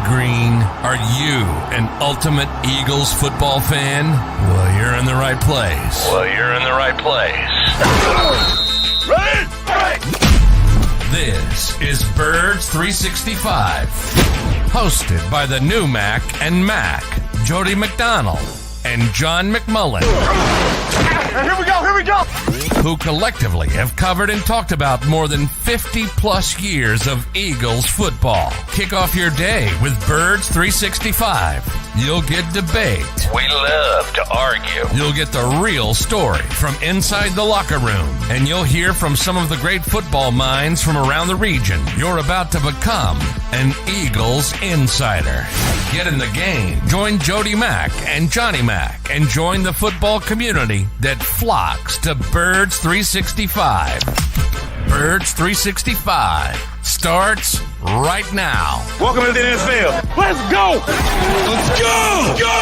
green. Are you an ultimate Eagles football fan? Well, you're in the right place. Ready? This is Birds 365, hosted by the new Mac and Mac, Jody McDonald and John McMullen. Here we go! Who collectively have covered and talked about more than 50 plus years of Eagles football. Kick off your day with Birds 365. You'll get debate. We love to argue. You'll get the real story from inside the locker room. And you'll hear from some of the great football minds from around the region. You're about to become an Eagles insider. Get in the game. Join Jody Mack and Johnny Mack and join the football community that flocks to Birds 365. Birds 365 starts right now. Welcome to the NFL. Let's go! Let's go! Go!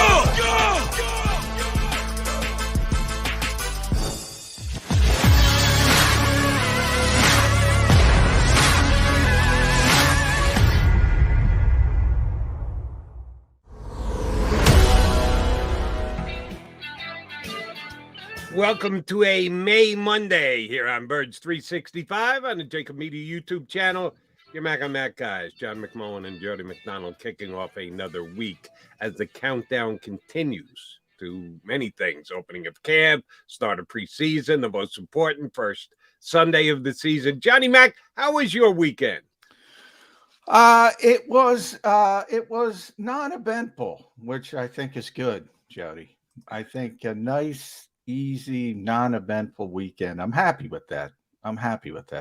Welcome to a May Monday here on Birds 365 on the JAKIB Media YouTube channel. Your Mac on Mac guys, John McMullen and Jody McDonald, kicking off another week as the countdown continues to many things. Opening of camp, start of preseason, the most important first Sunday of the season. Johnny Mac, how was your weekend? It was non-eventful, which I think is good, Jody. I think a nice, easy, non-eventful weekend. I'm happy with that.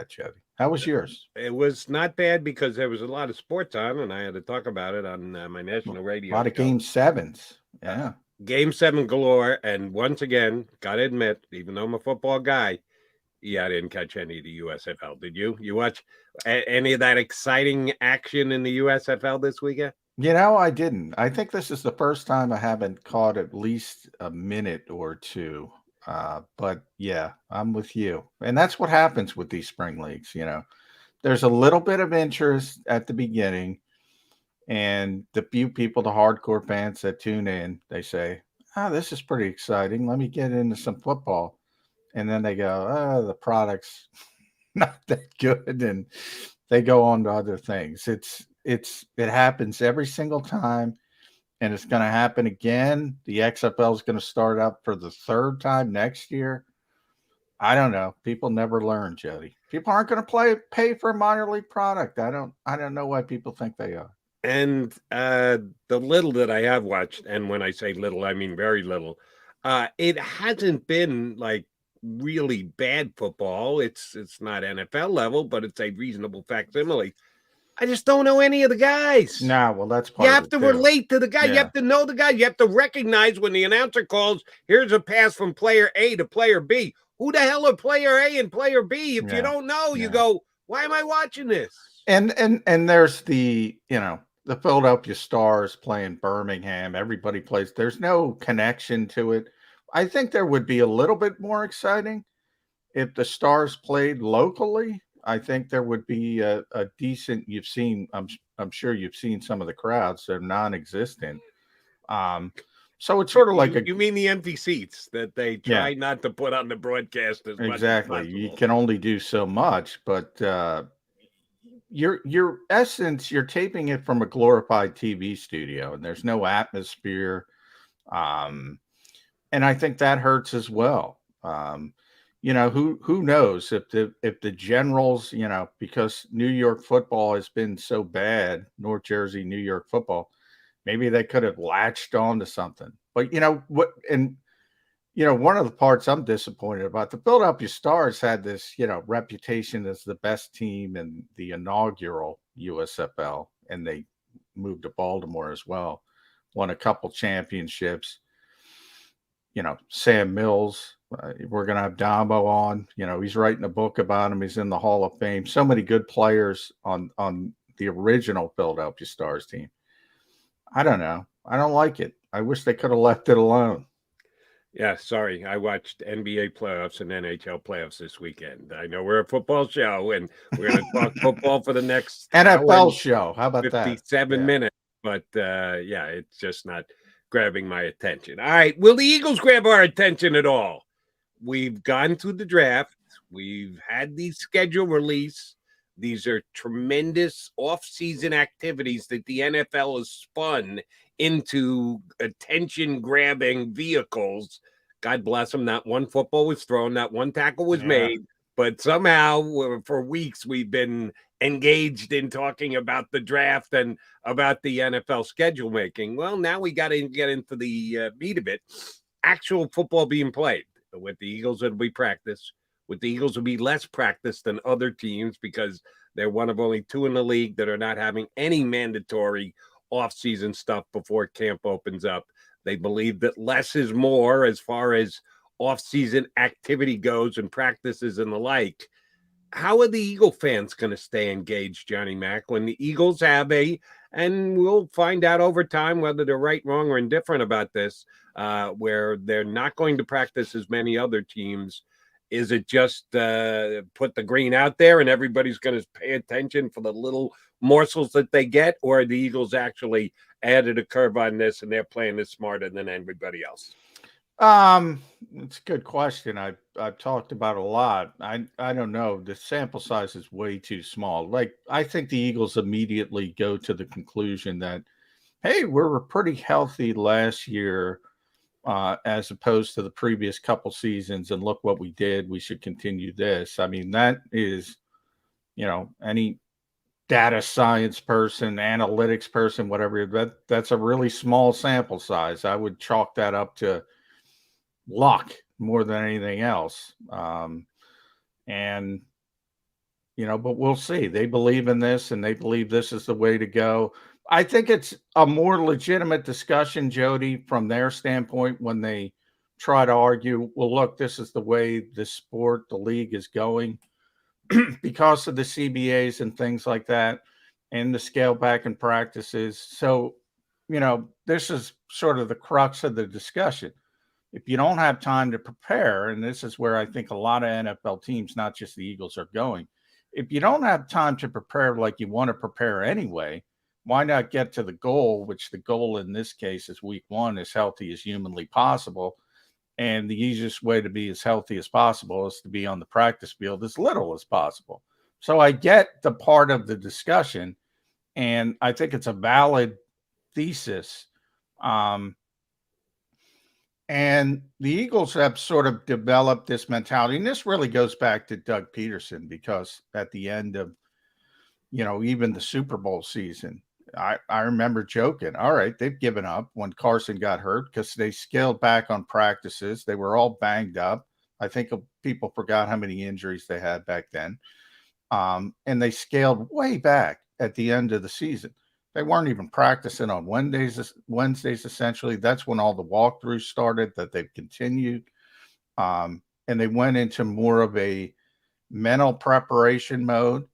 Jody. How was yours? It was not bad because there was a lot of sports on, and I had to talk about it on my national radio. A lot of Game 7s. Yeah. Game 7 galore. And once again, got to admit, even though I'm a football guy, I didn't catch any of the USFL. Did you? You watch any of that exciting action in the USFL this weekend? You know, I didn't. I think this is the first time I haven't caught at least a minute or two. But yeah, I'm with you. And that's what happens with these spring leagues. You know, there's a little bit of interest at the beginning, and the few people, the hardcore fans that tune in, they say, this is pretty exciting. Let me get into some football. And then they go, the product's not that good. And they go on to other things. It happens every single time, and it's going to happen again. The XFL is going to start up for the third time next year. I don't know. People never learn, Jody. People aren't going to pay for a minor league product. I don't know why people think they are. And the little that I have watched, and when I say little, I mean very little, it hasn't been like really bad football. It's not NFL level, but it's a reasonable facsimile. I just don't know any of the guys. No, well, that's part you of have it to too. relate to the guy. Yeah. You have to know the guy. You have to recognize when the announcer calls, here's a pass from player A to player B. Who the hell are player A and player B? If you don't know, you go, why am I watching this? And there's the Philadelphia Stars playing Birmingham. Everybody plays. There's no connection to it. I think there would be a little bit more exciting if the Stars played locally. I think there would be a decent. I'm sure you've seen some of the crowds. They're non-existent. So it's sort of like you mean the empty seats that they try not to put on the broadcast as much as possible. You can only do so much, but your essence, you're taping it from a glorified TV studio, and there's no atmosphere. And I think that hurts as well. Who knows if the Generals, because New York football has been so bad, North Jersey, New York football, maybe they could have latched on to something. But one of the parts I'm disappointed about, the Philadelphia Stars had this, reputation as the best team in the inaugural USFL, and they moved to Baltimore as well, won a couple championships. Sam Mills. We're going to have Damo on. He's writing a book about him. He's in the Hall of Fame. So many good players on the original Philadelphia Stars team. I don't know. I don't like it. I wish they could have left it alone. Yeah, sorry. I watched NBA playoffs and NHL playoffs this weekend. I know we're a football show, and we're going to talk football for the next NFL show. How about 57 minutes. But yeah, it's just not grabbing my attention. All right, will the Eagles grab our attention at all? We've gone through the draft. We've had the schedule release. These are tremendous off-season activities that the NFL has spun into attention-grabbing vehicles. God bless them. Not one football was thrown, not one tackle was made, but somehow for weeks we've been engaged in talking about the draft and about the NFL schedule making. Well, now we got to get into the meat of it. Actual football being played. With the Eagles, it'll be practice. With the Eagles, will be less practice than other teams because they're one of only two in the league that are not having any mandatory off-season stuff before camp opens up. They believe that less is more as far as off-season activity goes and practices and the like. How are the Eagle fans going to stay engaged, Johnny Mac, when the Eagles have and we'll find out over time whether they're right, wrong, or indifferent about this, where they're not going to practice as many other teams. Is it just put the green out there and everybody's going to pay attention for the little morsels that they get, or are the Eagles actually added a curve on this and they're playing this smarter than everybody else? It's a good question. I've talked about a lot. I don't know. The sample size is way too small. Like, I think the Eagles immediately go to the conclusion that, hey, we were pretty healthy last year, as opposed to the previous couple seasons, and look what we did. We should continue this. I mean, that is, any data science person, analytics person, whatever, that's a really small sample size. I would chalk that up to luck more than anything else. But we'll see. They believe in this and they believe this is the way to go. I think it's a more legitimate discussion, Jody, from their standpoint when they try to argue, well, look, this is the way the sport, the league is going because of the CBAs and things like that and the scale back in practices. So, this is sort of the crux of the discussion. If you don't have time to prepare, and this is where I think a lot of NFL teams, not just the Eagles, are going. If you don't have time to prepare like you want to prepare anyway, why not get to the goal, which the goal in this case is week 1, as healthy as humanly possible. And the easiest way to be as healthy as possible is to be on the practice field as little as possible. So I get the part of the discussion, and I think it's a valid thesis. And the Eagles have sort of developed this mentality, and this really goes back to Doug Peterson, because at the end of, even the Super Bowl season, I remember joking, all right, they've given up when Carson got hurt because they scaled back on practices. They were all banged up. I think people forgot how many injuries they had back then. And they scaled way back at the end of the season. They weren't even practicing on Wednesdays, essentially. That's when all the walkthroughs started that they've continued. And they went into more of a mental preparation mode.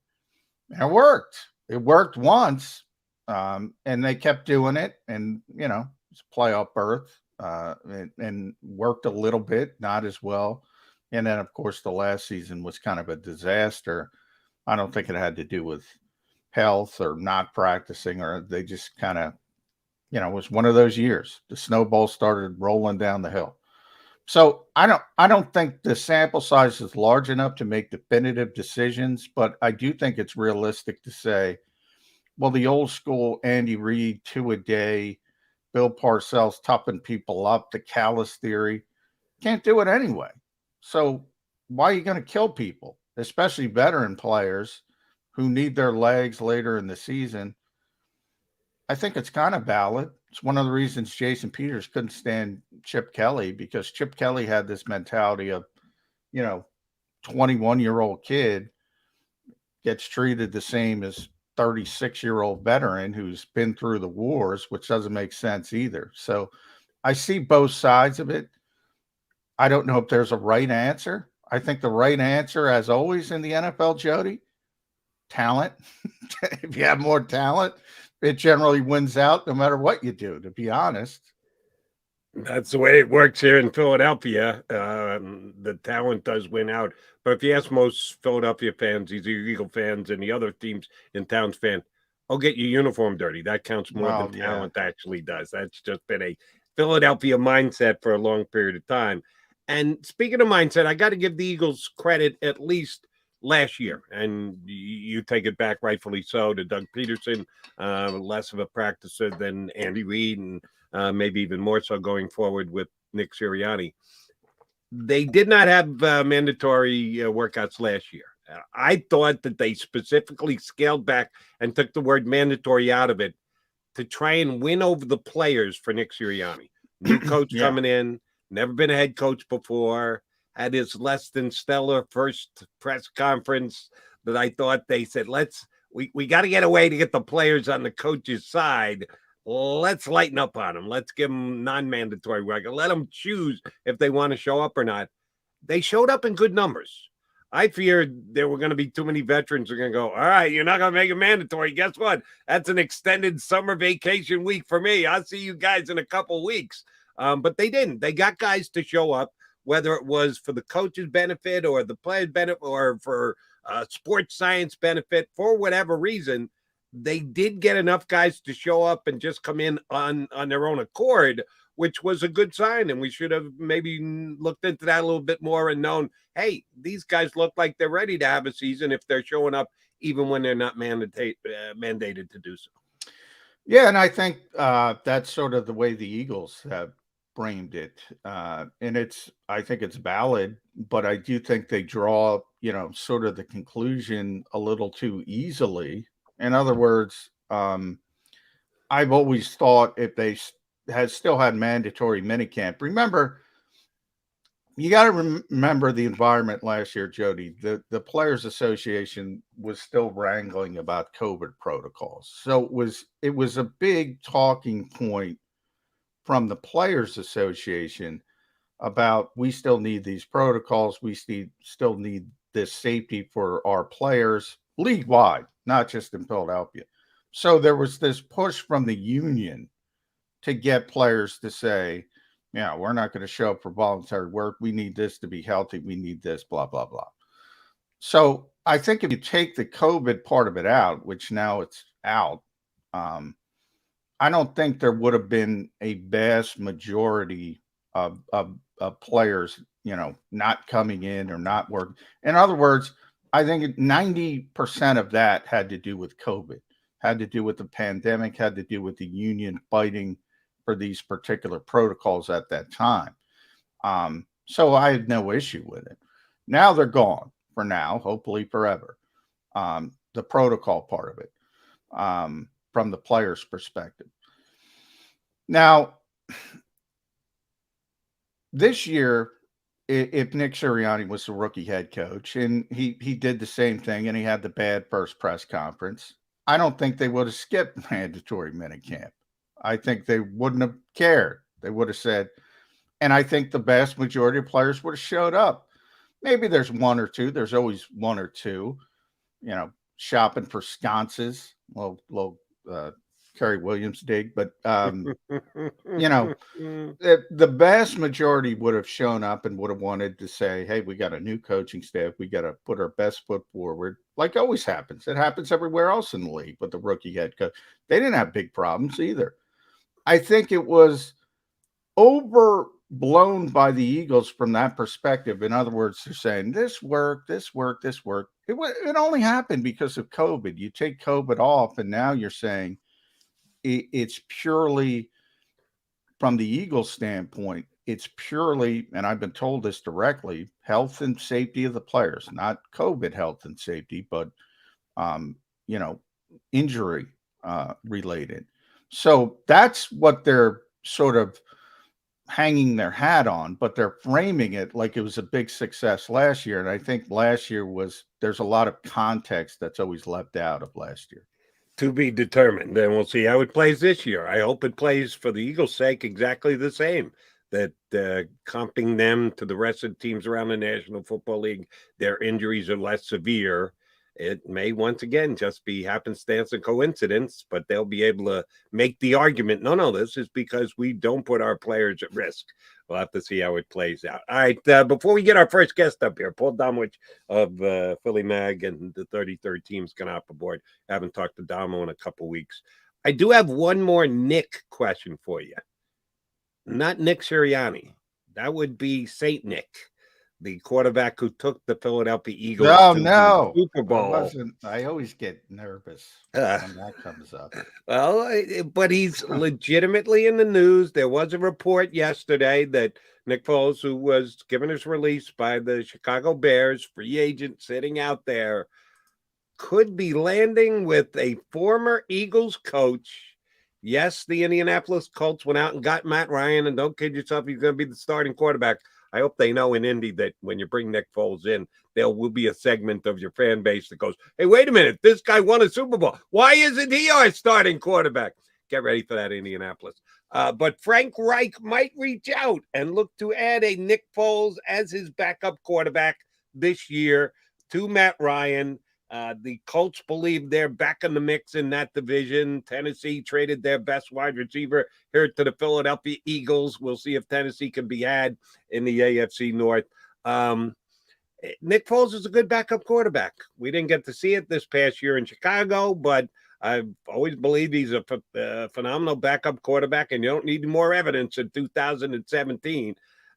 And it worked. It worked once. And they kept doing it. And, it's a playoff berth. And worked a little bit, not as well. And then, of course, the last season was kind of a disaster. I don't think it had to do with health or not practicing, or they just kind of, it was one of those years. The snowball started rolling down the hill. So I don't think the sample size is large enough to make definitive decisions, but I do think it's realistic to say, well, the old school Andy Reid 2 a day, Bill Parcells toughen people up, the callus theory, can't do it anyway. So why are you going to kill people, especially veteran players who need their legs later in the season? I think it's kind of valid. It's one of the reasons Jason Peters couldn't stand Chip Kelly, because Chip Kelly had this mentality of, 21-year-old kid gets treated the same as 36-year-old veteran who's been through the wars, which doesn't make sense either. So I see both sides of it. I don't know if there's a right answer. I think the right answer, as always in the NFL, Jody, talent. If you have more talent, it generally wins out no matter what you do, to be honest. That's the way it works here in Philadelphia. The talent does win out. But if you ask most Philadelphia fans, these are Eagle fans and the other teams in town's fan, oh, get your uniform dirty. That counts more Well, than yeah. talent actually does. That's just been a Philadelphia mindset for a long period of time. And speaking of mindset, I got to give the Eagles credit at least last year. And you take it back, rightfully so, to Doug Peterson, less of a practicer than Andy Reid, and maybe even more so going forward with Nick Sirianni. They did not have mandatory workouts last year. I thought that they specifically scaled back and took the word mandatory out of it to try and win over the players for Nick Sirianni. New coach coming in, never been a head coach before, had his less than stellar first press conference that I thought they said, we got to get a way to get the players on the coach's side. Let's lighten up on them. Let's give them non-mandatory work. Let them choose if they want to show up or not. They showed up in good numbers. I feared there were going to be too many veterans who are going to go, all right, you're not going to make it mandatory. Guess what? That's an extended summer vacation week for me. I'll see you guys in a couple weeks. But they didn't. They got guys to show up, whether it was for the coach's benefit or the player's benefit or for sports science benefit, for whatever reason. They did get enough guys to show up and just come in on their own accord, which was a good sign. And we should have maybe looked into that a little bit more and known, hey, these guys look like they're ready to have a season if they're showing up, even when they're not mandated to do so. Yeah, and I think that's sort of the way the Eagles have framed it. And I think it's valid, but I do think they draw, sort of the conclusion a little too easily. In other words, I've always thought if they still had mandatory minicamp, remember, you got to remember the environment last year, Jody. The Players Association was still wrangling about COVID protocols. So it was a big talking point from the Players Association about we still need these protocols. We still need this safety for our players league-wide, not just in Philadelphia. So there was this push from the union to get players to say, yeah, we're not going to show up for voluntary work. We need this to be healthy. We need this, blah, blah, blah. So I think if you take the COVID part of it out, which now it's out, I don't think there would have been a vast majority of players, not coming in or not working. In other words, I think 90% of that had to do with COVID, had to do with the pandemic, had to do with the union fighting for these particular protocols at that time. So I had no issue with it. Now they're gone for now, hopefully forever. The protocol part of it, from the player's perspective. Now, this year, if Nick Sirianni was the rookie head coach and he did the same thing and he had the bad first press conference, I don't think they would have skipped mandatory minicamp. I think they wouldn't have cared. They would have said, and I think the vast majority of players would have showed up. Maybe there's one or two. There's always one or two, shopping for sconces. Well, Kerry Williams dig, but the vast majority would have shown up and would have wanted to say, hey, we got a new coaching staff. We got to put our best foot forward, like always happens. It happens everywhere else in the league with the rookie head coach. They didn't have big problems either. I think it was overblown by the Eagles from that perspective. In other words, they're saying this worked, this worked, this worked. It only happened because of COVID. You take COVID off, and now you're saying it's purely, from the Eagles standpoint, it's purely, and I've been told this directly, health and safety of the players, not COVID health and safety, but, injury related. So that's what they're sort of hanging their hat on, but they're framing it like it was a big success last year. And I think last year there's a lot of context that's always left out of last year. To be determined. Then we'll see how it plays this year. I hope it plays, for the Eagles' sake, exactly the same. That comping them to the rest of the teams around the National Football League, their injuries are less severe. It may once again just be happenstance and coincidence, but they'll be able to make the argument, no, this is because we don't put our players at risk. we'll have to see how it plays out. All right, before we get our first guest up here, Paul Domwich of Philly Mag and the 33rd team's going to hop aboard. I haven't talked to Damo in a couple weeks. I do have one more Nick question for you. Not Nick Sirianni. That would be Saint Nick, the quarterback who took the Philadelphia Eagles to the Super Bowl. I always get nervous when that comes up. Well, but he's legitimately in the news. There was a report yesterday that Nick Foles, who was given his release by the Chicago Bears, free agent sitting out there, could be landing with a former Eagles coach. Yes, the Indianapolis Colts went out and got Matt Ryan, and don't kid yourself, he's going to be the starting quarterback. I hope they know in Indy that when you bring Nick Foles in, there will be a segment of your fan base that goes, hey, wait a minute, this guy won a Super Bowl. Why isn't he our starting quarterback? Get ready for that, Indianapolis. But Frank Reich might reach out and look to add a Nick Foles as his backup quarterback this year to Matt Ryan. The Colts believe they're back in the mix in that division. Tennessee traded their best wide receiver here to the Philadelphia Eagles. We'll see if Tennessee can be had in the AFC North. Nick Foles is a good backup quarterback. We didn't get to see it this past year in Chicago, but I've always believed he's a phenomenal backup quarterback, and you don't need more evidence in 2017.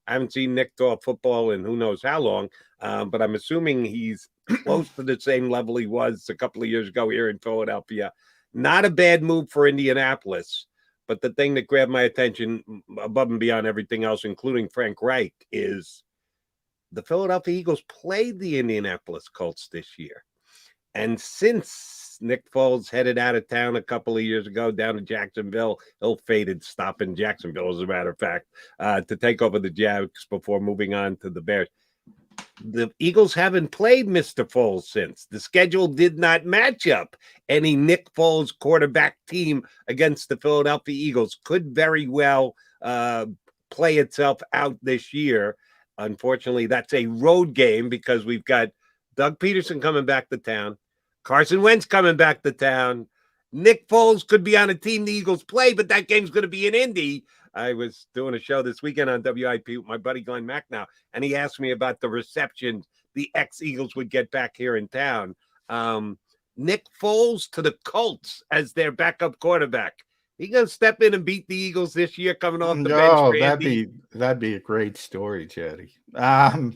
I haven't seen Nick throw a football in who knows how long, but I'm assuming he's close to the same level he was a couple of years ago here in Philadelphia. Not a bad move for Indianapolis, but the thing that grabbed my attention above and beyond everything else, including Frank Reich, is the Philadelphia Eagles played the Indianapolis Colts this year. And since Nick Foles headed out of town a couple of years ago down to Jacksonville, ill-fated stop in Jacksonville, as a matter of fact, to take over the Jags before moving on to the Bears. The Eagles haven't played Mr. Foles since. The schedule did not match up. Any Nick Foles quarterback team against the Philadelphia Eagles could very well play itself out this year. Unfortunately, that's a road game because we've got Doug Peterson coming back to town, Carson Wentz coming back to town. Nick Foles could be on a team the Eagles play, but that game's going to be in Indy. I was doing a show this weekend on WIP with my buddy Glenn Macnow, and he asked me about the reception the ex-Eagles would get back here in town. Nick Foles to the Colts as their backup quarterback. He going to step in and beat the Eagles this year coming off the bench. That'd be a great story, Jetty. But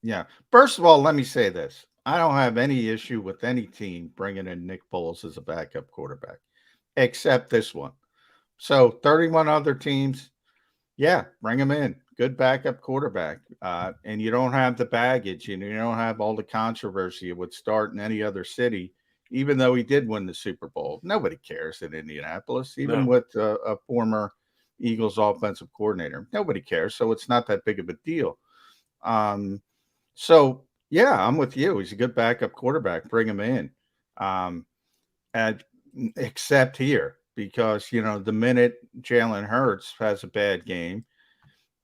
yeah, first of all, let me say this. I don't have any issue with any team bringing in Nick Foles as a backup quarterback, except this one. So 31 other teams, yeah, bring him in. Good backup quarterback. And you don't have the baggage and you don't have all the controversy it would start in any other city, even though he did win the Super Bowl. Nobody cares in Indianapolis, even with a former Eagles offensive coordinator. Nobody cares. So it's not that big of a deal. So, yeah, I'm with you. He's a good backup quarterback. Bring him in. And except here. Because, you know, the minute Jalen Hurts has a bad game,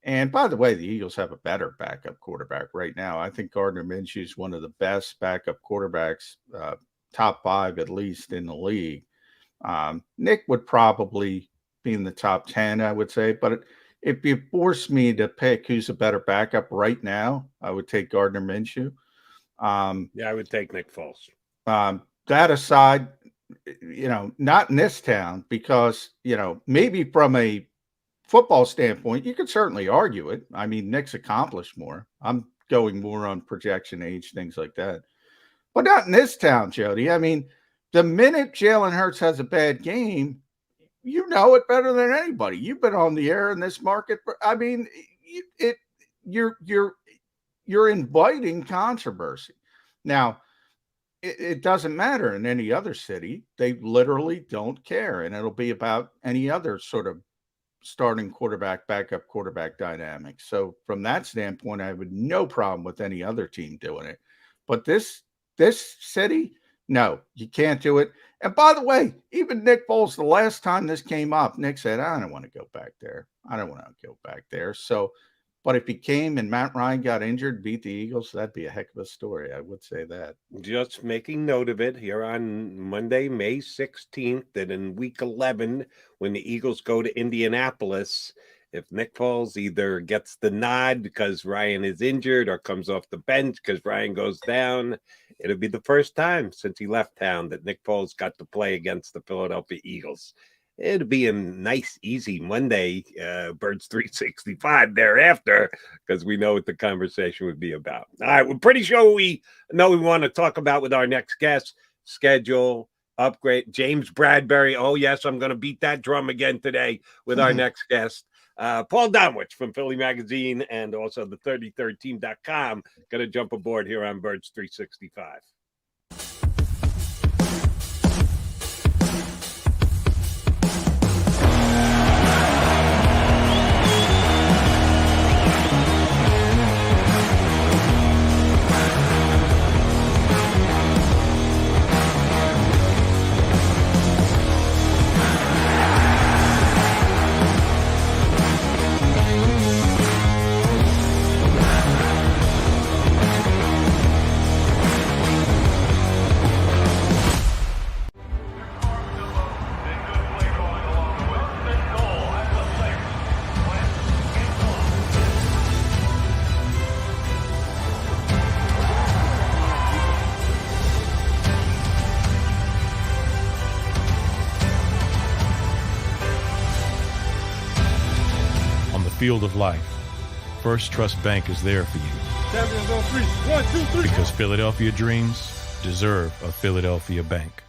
and by the way, the Eagles have a better backup quarterback right now. I think Gardner Minshew is one of the best backup quarterbacks, top 5 at least in the league. Nick would probably be in the top 10, I would say. But if you force me to pick who's a better backup right now, I would take Gardner Minshew. Yeah, I would take Nick Foles. That aside, you know, not in this town because, you know, maybe from a football standpoint, you could certainly argue it. I mean, Nick's accomplished more. I'm going more on projection age, things like that. But not in this town, Jody. I mean, the minute Jalen Hurts has a bad game, you know it better than anybody. You've been on the air in this market. I mean, you're inviting controversy. Now, it doesn't matter in any other city. They literally don't care. And it'll be about any other sort of starting quarterback, backup quarterback dynamic. So from that standpoint, I have no problem with any other team doing it. But this city, no, you can't do it. And by the way, even Nick Foles, the last time this came up, Nick said, I don't want to go back there. I don't want to go back there. So, but if he came and Matt Ryan got injured, beat the Eagles, that'd be a heck of a story. I would say that. Just making note of it here on Monday, May 16th, that in week 11, when the Eagles go to Indianapolis, if Nick Foles either gets the nod because Ryan is injured or comes off the bench because Ryan goes down, it'll be the first time since he left town that Nick Foles got to play against the Philadelphia Eagles. It'll be a nice, easy Monday, Birds 365 thereafter, because we know what the conversation would be about. All right, we're pretty sure we know we want to talk about with our next guest, schedule, upgrade, James Bradbury. Oh, yes, I'm going to beat that drum again today with our next guest. Paul Domwich from Philly Magazine and also the 33rdteam.com going to jump aboard here on Birds 365. Field of life, First Trust Bank is there for you. Champions on three. 1, 2, 3. Because Philadelphia dreams deserve a Philadelphia bank.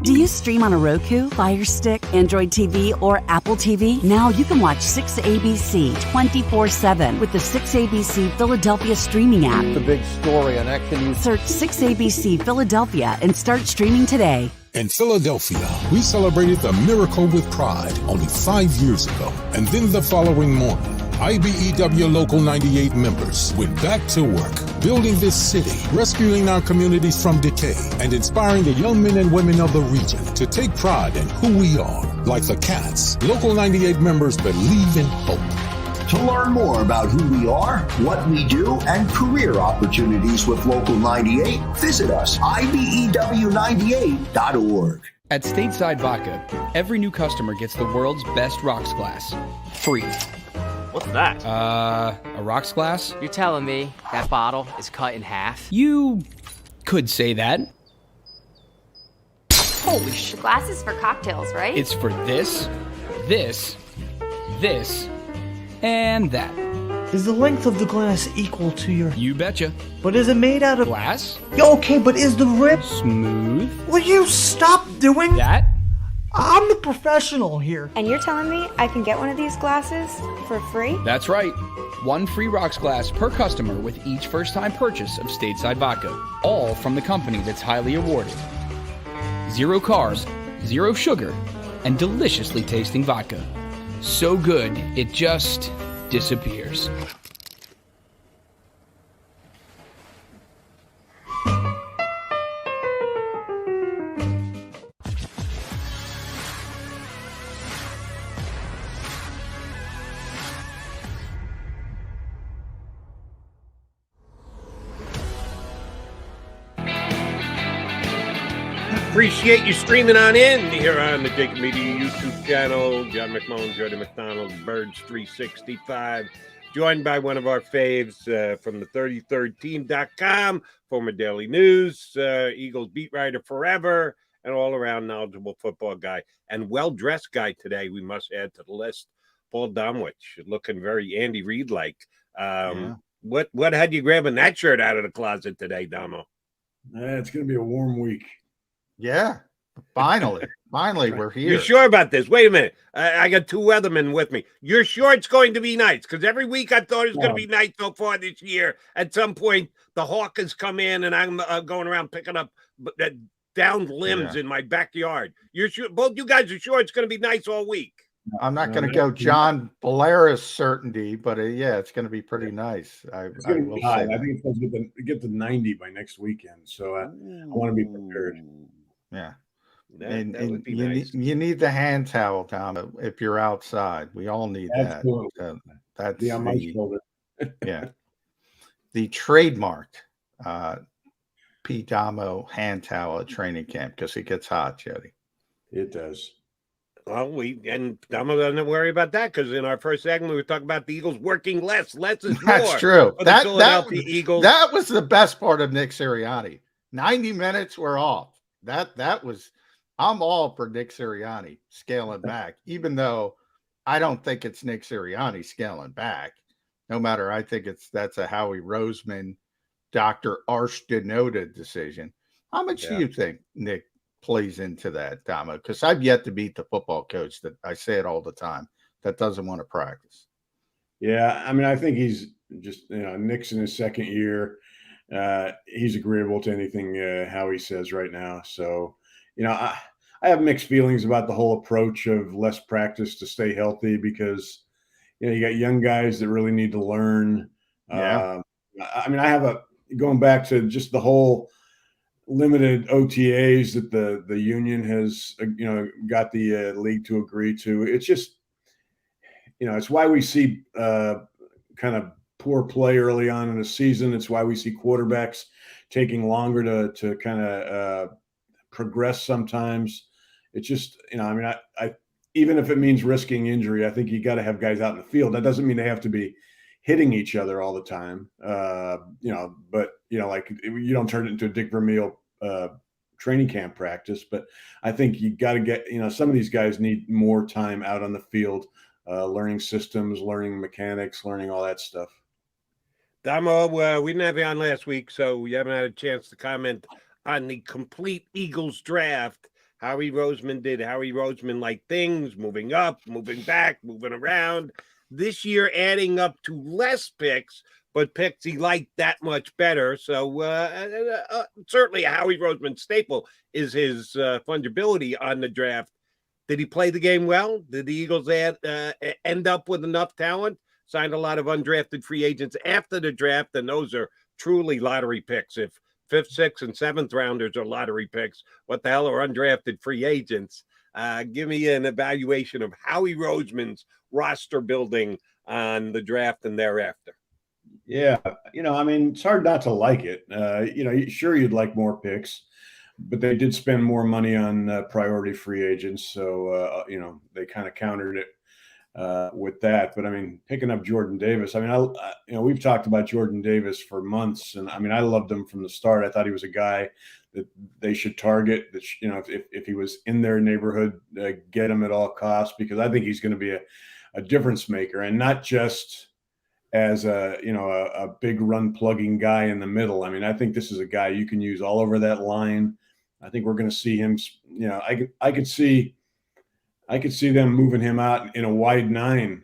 Do you stream on a Roku, Fire Stick, Android TV, or Apple TV? Now you can watch 6ABC 24/7 with the 6ABC Philadelphia streaming app. The big story on Action News. Search 6ABC Philadelphia and start streaming today. In Philadelphia, we celebrated the miracle with pride only 5 years ago. And then the following morning, IBEW Local 98 members went back to work, building this city, rescuing our communities from decay, and inspiring the young men and women of the region to take pride in who we are. Like the Cats, Local 98 members believe in hope. To learn more about who we are, what we do, and career opportunities with Local 98, visit us, IBEW98.org. At Stateside Vodka, every new customer gets the world's best rocks glass. Free. What's that? A rocks glass? You're telling me that bottle is cut in half? You could say that. Holy shit. The glass is for cocktails, right? It's for this, this, this, and that. Is the length of the glass equal to your... You betcha. But is it made out of... glass? Okay, but is the rip... smooth? Will you stop doing... that? I'm the professional here. And you're telling me I can get one of these glasses for free? That's right. 1 free rocks glass per customer with each first-time purchase of Stateside Vodka. All from the company that's highly awarded. 0 carbs, 0 sugar, and deliciously tasting vodka. So good, it just disappears. Appreciate you streaming on in here on the JAKIB Media YouTube channel. John McMullen, Jody McDonald, Birds 365. Joined by one of our faves from the 33rdteam.com, former Daily News, Eagles beat writer forever, and all-around knowledgeable football guy. And well-dressed guy today, we must add to the list, Paul Domwich, looking very Andy Reid-like. What had you grabbing that shirt out of the closet today, Domo? It's going to be a warm week. Yeah, finally we're here. You sure about this? Wait a minute. I got 2 weathermen with me. You're sure it's going to be nice? Because every week I thought it was going to be nice so far this year. At some point, the hawkers come in, and I'm going around picking up downed limbs in my backyard. You're sure? Both you guys are sure it's going to be nice all week? I'm not going to go John Valera's certainty, but yeah, it's going to be pretty nice. It's going to be high. I think it's supposed to get to 90 by next weekend, so I want to be prepared. Yeah. That would be nice. You need the hand towel, Tom, if you're outside. We all need that. That's on my shoulder. Yeah. The trademarked P. Damo hand towel at training camp because it gets hot, Jody. It does. Well, I'm not going to worry about that because in our first segment we were talking about the Eagles working less. Less is more. That's true. For the Philadelphia Eagles. That was the best part of Nick Sirianni. 90 minutes were off. That was. I'm all for Nick Sirianni scaling back, even though I don't think it's Nick Sirianni scaling back. No matter, I think that's a Howie Roseman, Dr. Arsh denoted decision. How much do you think Nick plays into that, Damo? Because I've yet to beat the football coach that I say it all the time that doesn't want to practice. Yeah, I mean, I think he's just Nick's in his second year. He's agreeable to anything Howie says right now. So, I have mixed feelings about the whole approach of less practice to stay healthy because you got young guys that really need to learn. Yeah. I mean, going back to just the whole limited OTAs that the union has, got the league to agree to. It's just, it's why we see kind of poor play early on in the season. It's why we see quarterbacks taking longer to kind of progress sometimes. It's just, I even if it means risking injury, I think you got to have guys out in the field. That doesn't mean they have to be hitting each other all the time, but like you don't turn it into a Dick Vermeil training camp practice. But I think you got to get, some of these guys need more time out on the field, learning systems, learning mechanics, learning all that stuff. Damo, we didn't have you on last week, so we haven't had a chance to comment on the complete Eagles draft. Howie Roseman like things, moving up, moving back, moving around. This year, adding up to less picks, but picks he liked that much better. So certainly a Howie Roseman staple is his fungibility on the draft. Did he play the game well? Did the Eagles end up with enough talent? Signed a lot of undrafted free agents after the draft, and those are truly lottery picks. If 5th, 6th, and 7th rounders are lottery picks, what the hell are undrafted free agents? Give me an evaluation of Howie Roseman's roster building on the draft and thereafter. Yeah, I mean, it's hard not to like it. Sure, you'd like more picks, but they did spend more money on priority free agents, so they kind of countered it with that. But I mean, picking up Jordan Davis, I mean, we've talked about Jordan Davis for months, and I mean, I loved him from the start. I thought he was a guy that they should target. That if he was in their neighborhood, get him at all costs, because I think he's going to be a difference maker, and not just as a big run plugging guy in the middle. I mean, I think this is a guy you can use all over that line. I think we're going to see him. I could see them moving him out in a wide 9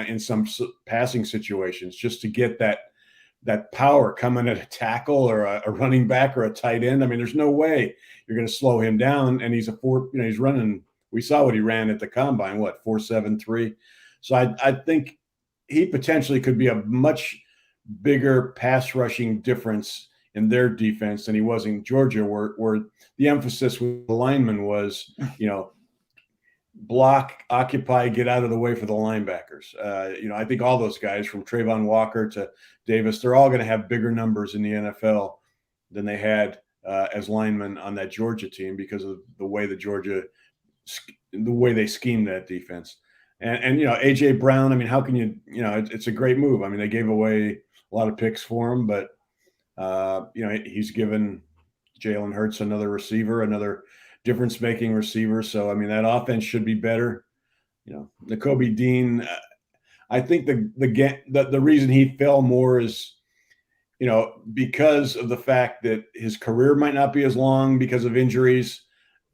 in some passing situations, just to get that power coming at a tackle or a running back or a tight end. I mean, there's no way you're going to slow him down. And he's he's running. We saw what he ran at the combine, 4.73. So I think he potentially could be a much bigger pass rushing difference in their defense than he was in Georgia, where the emphasis with the linemen was, block, occupy, get out of the way for the linebackers. I think all those guys from Trayvon Walker to Davis, they're all going to have bigger numbers in the NFL than they had as linemen on that Georgia team because of the way they schemed that defense. And AJ Brown, I mean, how can you, it's a great move. I mean, they gave away a lot of picks for him, but he's given Jalen Hurts another receiver, another difference-making receiver. So, I mean, that offense should be better. Nakobe Dean, I think the reason he fell more is, because of the fact that his career might not be as long because of injuries,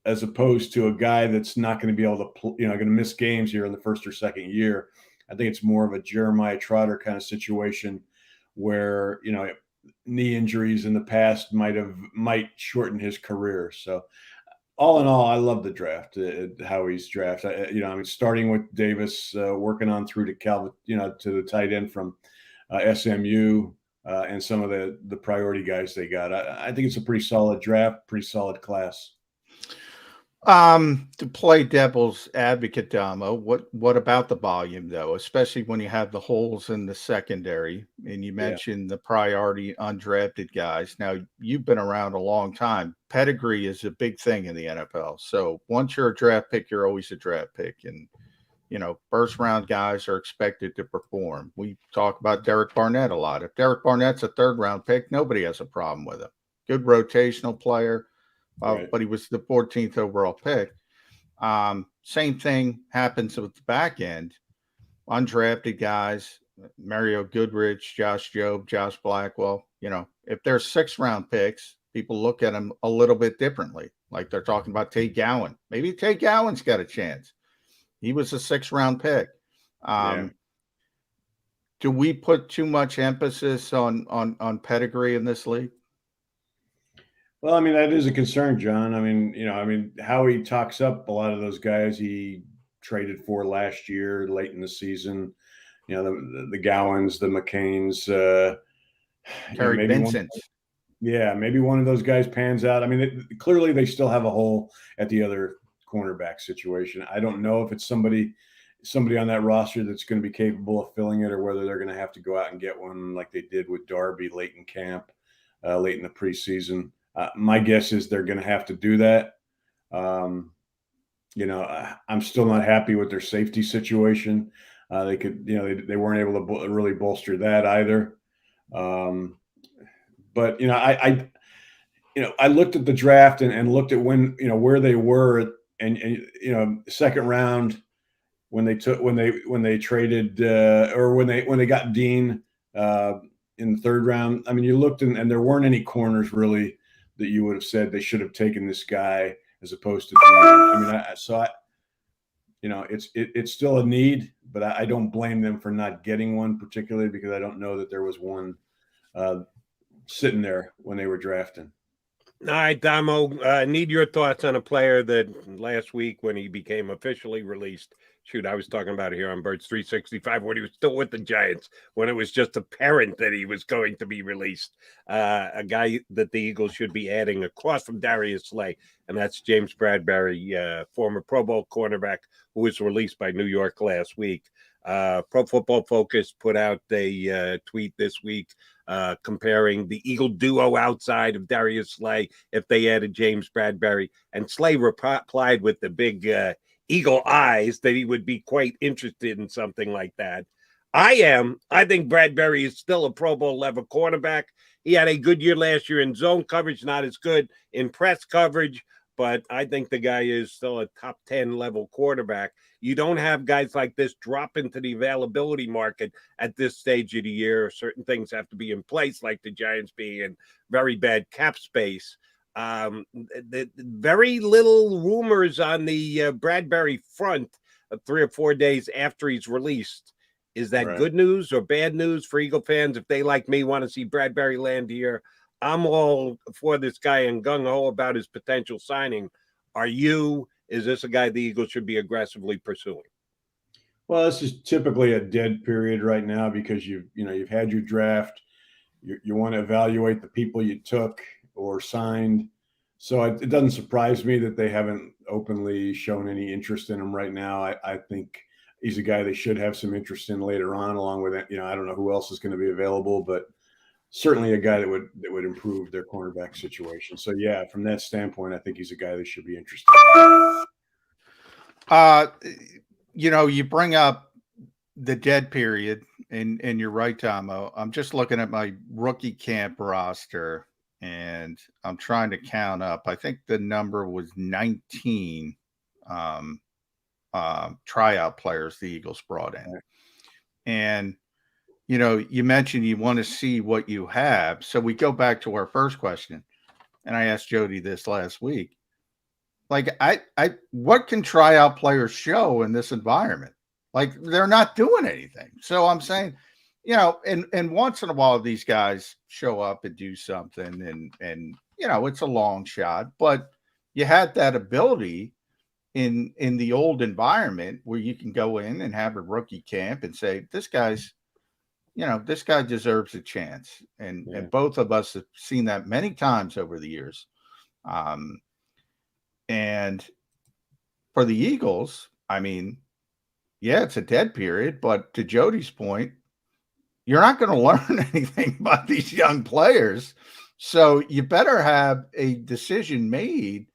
as opposed to a guy that's not going to be able to, going to miss games here in the first or second year. I think it's more of a Jeremiah Trotter kind of situation where, knee injuries in the past might shorten his career. So all in all, I love the draft, Howie's draft. Starting with Davis, working on through to Calvin, to the tight end from SMU, and some of the priority guys they got. I think it's a pretty solid draft, pretty solid class. To play devil's advocate, Damo, what about the volume though, especially when you have the holes in the secondary and you Yeah. mentioned the priority undrafted guys. Now, you've been around a long time. Pedigree is a big thing in the NFL. So once you're a draft pick, you're always a draft pick. And first round guys are expected to perform. We talk about Derek Barnett a lot. If Derek Barnett's a third round pick, nobody has a problem with him. Good rotational player, Right. but he was the 14th overall pick. Same thing happens with the back end. Undrafted guys, Mario Goodrich, Josh Jobe, Josh Blackwell. If they're 6th round picks, people look at them a little bit differently. Like they're talking about Tate Gowan. Maybe Tate Gowan's got a chance. He was a 6th round pick. Do we put too much emphasis on pedigree in this league? Well, I mean, that is a concern, John. I mean, Howie talks up a lot of those guys he traded for last year, late in the season. The Gowans, the McCains, Terry Vincent. Maybe one of those guys pans out. I mean, clearly they still have a hole at the other cornerback situation. I don't know if it's somebody on that roster that's going to be capable of filling it, or whether they're going to have to go out and get one like they did with Darby late in camp, late in the preseason. My guess is they're going to have to do that. I'm still not happy with their safety situation. They weren't able to really bolster that either. But I looked at the draft and looked at where they were, and second round when they traded or when they got Dean in the third round. I mean, you looked and there weren't any corners really that you would have said they should have taken this guy as opposed to Dean. It's still a need, but I don't blame them for not getting one, particularly because I don't know that there was one sitting there when they were drafting. All right, Damo, need your thoughts on a player that last week when he became officially released. Shoot, I was talking about it here on Birds 365 when he was still with the Giants, when it was just apparent that he was going to be released. A guy that the Eagles should be adding across from Darius Slay, and that's James Bradbury, former Pro Bowl cornerback who was released by New York last week. Pro Football Focus put out a tweet this week comparing the Eagle duo outside of Darius Slay if they added James Bradbury, and Slay replied with the big eagle eyes that he would be quite interested in something like that. I think Bradbury is still a Pro Bowl level cornerback. He had a good year last year in zone coverage, not as good in press coverage, but I think the guy is still a top 10 level quarterback. You don't have guys like this drop into the availability market at this stage of the year. Certain things have to be in place, like the Giants being in very bad cap space. Very little rumors on the Bradbury front 3 or 4 days after he's released. Is that Right. good news or bad news for Eagle fans? If they, like me, want to see Bradbury land here, I'm all for this guy and gung-ho about his potential signing. Are you? Is this a guy the Eagles should be aggressively pursuing? Well, this is typically a dead period right now because you've had your draft. You want to evaluate the people you took or signed. So it doesn't surprise me that they haven't openly shown any interest in him right now. I think he's a guy they should have some interest in later on, along with it. I don't know who else is going to be available, but certainly a guy that would improve their cornerback situation. So yeah, from that standpoint, I think he's a guy that should be interested. You bring up the dead period, and you're right, Tomo. I'm just looking at my rookie camp roster, and I'm trying to count up. I think the number was 19 tryout players the Eagles brought in. And, you mentioned you want to see what you have. So we go back to our first question, and I asked Jody this last week. Like, what can tryout players show in this environment? Like, they're not doing anything. So I'm saying, and once in a while these guys show up and do something, and it's a long shot, but you had that ability in the old environment where you can go in and have a rookie camp and say, this guy deserves a chance. And both of us have seen that many times over the years. And for the Eagles, I mean, yeah, it's a dead period, but to Jody's point, you're not going to learn anything about these young players. So you better have a decision made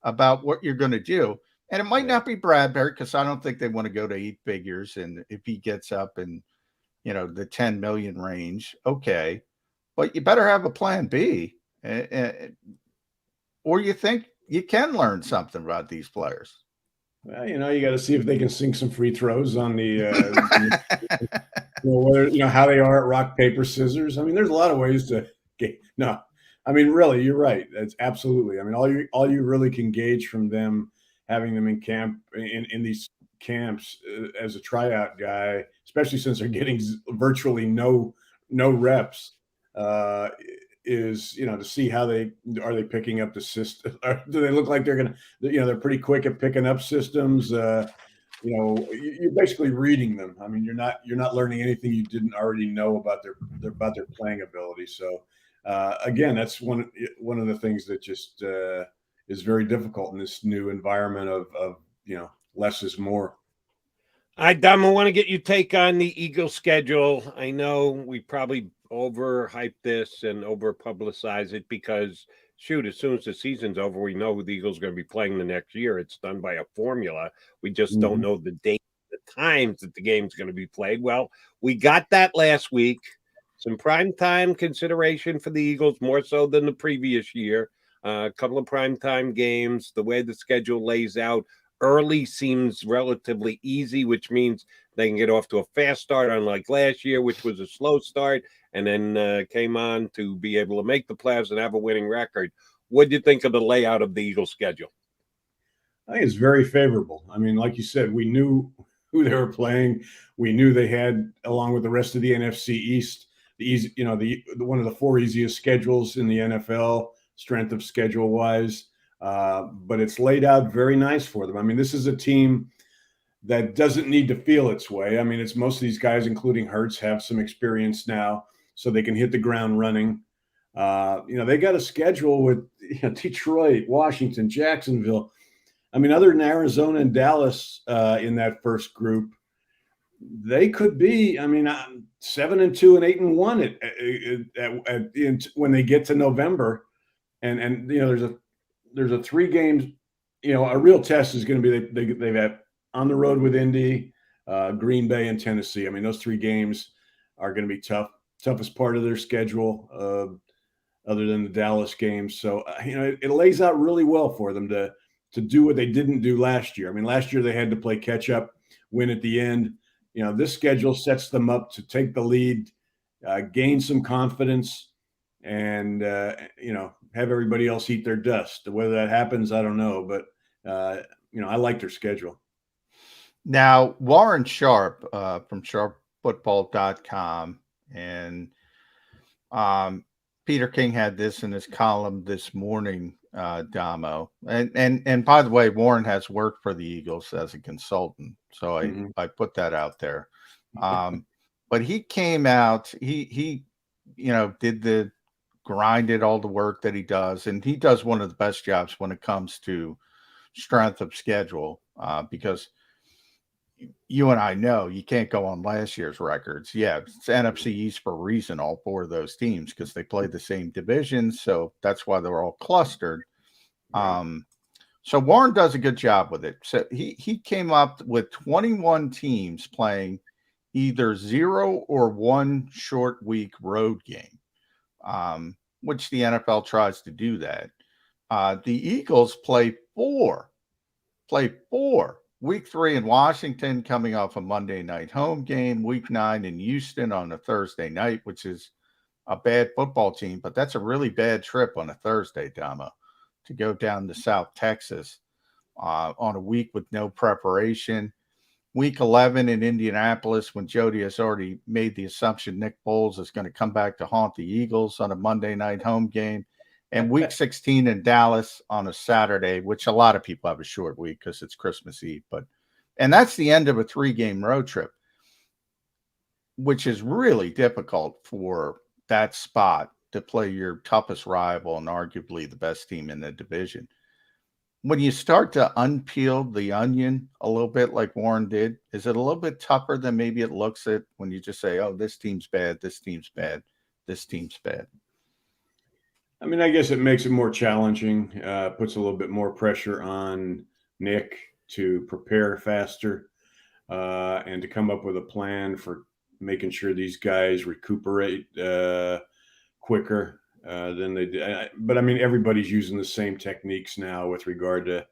about what you're going to do. And it might not be Bradbury, because I don't think they want to go to 8 figures. And if he gets up in, the 10 million range, okay. But you better have a plan B. Or you think you can learn something about these players. Well, you got to see if they can sink some free throws on the, whether, how they are at rock, paper, scissors. I mean, there's a lot of ways to get. No, I mean, really, you're right. That's absolutely. I mean, all you really can gauge from them, having them in camp, in these camps as a tryout guy, especially since they're getting virtually no reps, is to see how they picking up the system. Do they look like they're gonna, they're pretty quick at picking up systems. You're basically reading them. I mean, you're not learning anything you didn't already know about their playing ability. So again, that's one of the things that just is very difficult in this new environment of less is more. All right, Dom, I want to get your take on the Eagles schedule. I know we probably overhype this and over publicize it because, shoot, as soon as the season's over, we know who the Eagles are going to be playing the next year. It's done by a formula. We just don't know the date, the times that the game's going to be played. Well, we got that last week. Some primetime consideration for the Eagles, more so than the previous year. A couple of primetime games. The way the schedule lays out, early seems relatively easy, which means they can get off to a fast start, unlike last year, which was a slow start, and then came on to be able to make the playoffs and have a winning record. What do you think of the layout of the Eagles schedule? I think it's very favorable. I mean, like you said, we knew who they were playing. We knew they had, along with the rest of the NFC East, the easy, one of the 4 easiest schedules in the NFL, strength of schedule wise. But it's laid out very nice for them. I mean, this is a team that doesn't need to feel its way. I mean, it's most of these guys, including Hurts, have some experience now, so they can hit the ground running. They got a schedule with Detroit, Washington, Jacksonville. I mean, other than Arizona and Dallas in that first group, they could be, 7-2 and 8-1 when they get to November. And there's a 3 games, a real test is going to be they've had on the road with Indy, Green Bay, and Tennessee. I mean, those 3 games are going to be toughest part of their schedule, other than the Dallas games. So, it lays out really well for them to do what they didn't do last year. I mean, last year they had to play catch up, win at the end. This schedule sets them up to take the lead, gain some confidence, and, have everybody else eat their dust. Whether that happens, I don't know. But, I like their schedule. Now, Warren Sharp from sharpfootball.com and Peter King had this in his column this morning, Damo. And by the way, Warren has worked for the Eagles as a consultant. So I put that out there. But he came out, he grinded all the work that he does. And he does one of the best jobs when it comes to strength of schedule, because you and I know you can't go on last year's records. Yeah, it's NFC East for a reason, all 4 of those teams, because they play the same division. So that's why they're all clustered. So Warren does a good job with it. So he came up with 21 teams playing either 0 or 1 short week road game, which the NFL tries to do that. The Eagles play 4. Week 3 in Washington, coming off a Monday night home game. Week 9 in Houston on a Thursday night, which is a bad football team, but that's a really bad trip on a Thursday, Dama, to go down to South Texas on a week with no preparation. Week 11 in Indianapolis, when Jody has already made the assumption Nick Foles is going to come back to haunt the Eagles on a Monday night home game. And week 16 in Dallas on a Saturday, which a lot of people have a short week because it's Christmas Eve. And that's the end of a 3-game road trip, which is really difficult for that spot to play your toughest rival and arguably the best team in the division. when you start to unpeel the onion a little bit like Warren did, is it a little bit tougher than maybe it looks at when you just say, oh, this team's bad, this team's bad, this team's bad? I mean, I guess it makes it more challenging, puts a little bit more pressure on Nick to prepare faster and to come up with a plan for making sure these guys recuperate quicker than they did. But I mean, everybody's using the same techniques now with regard to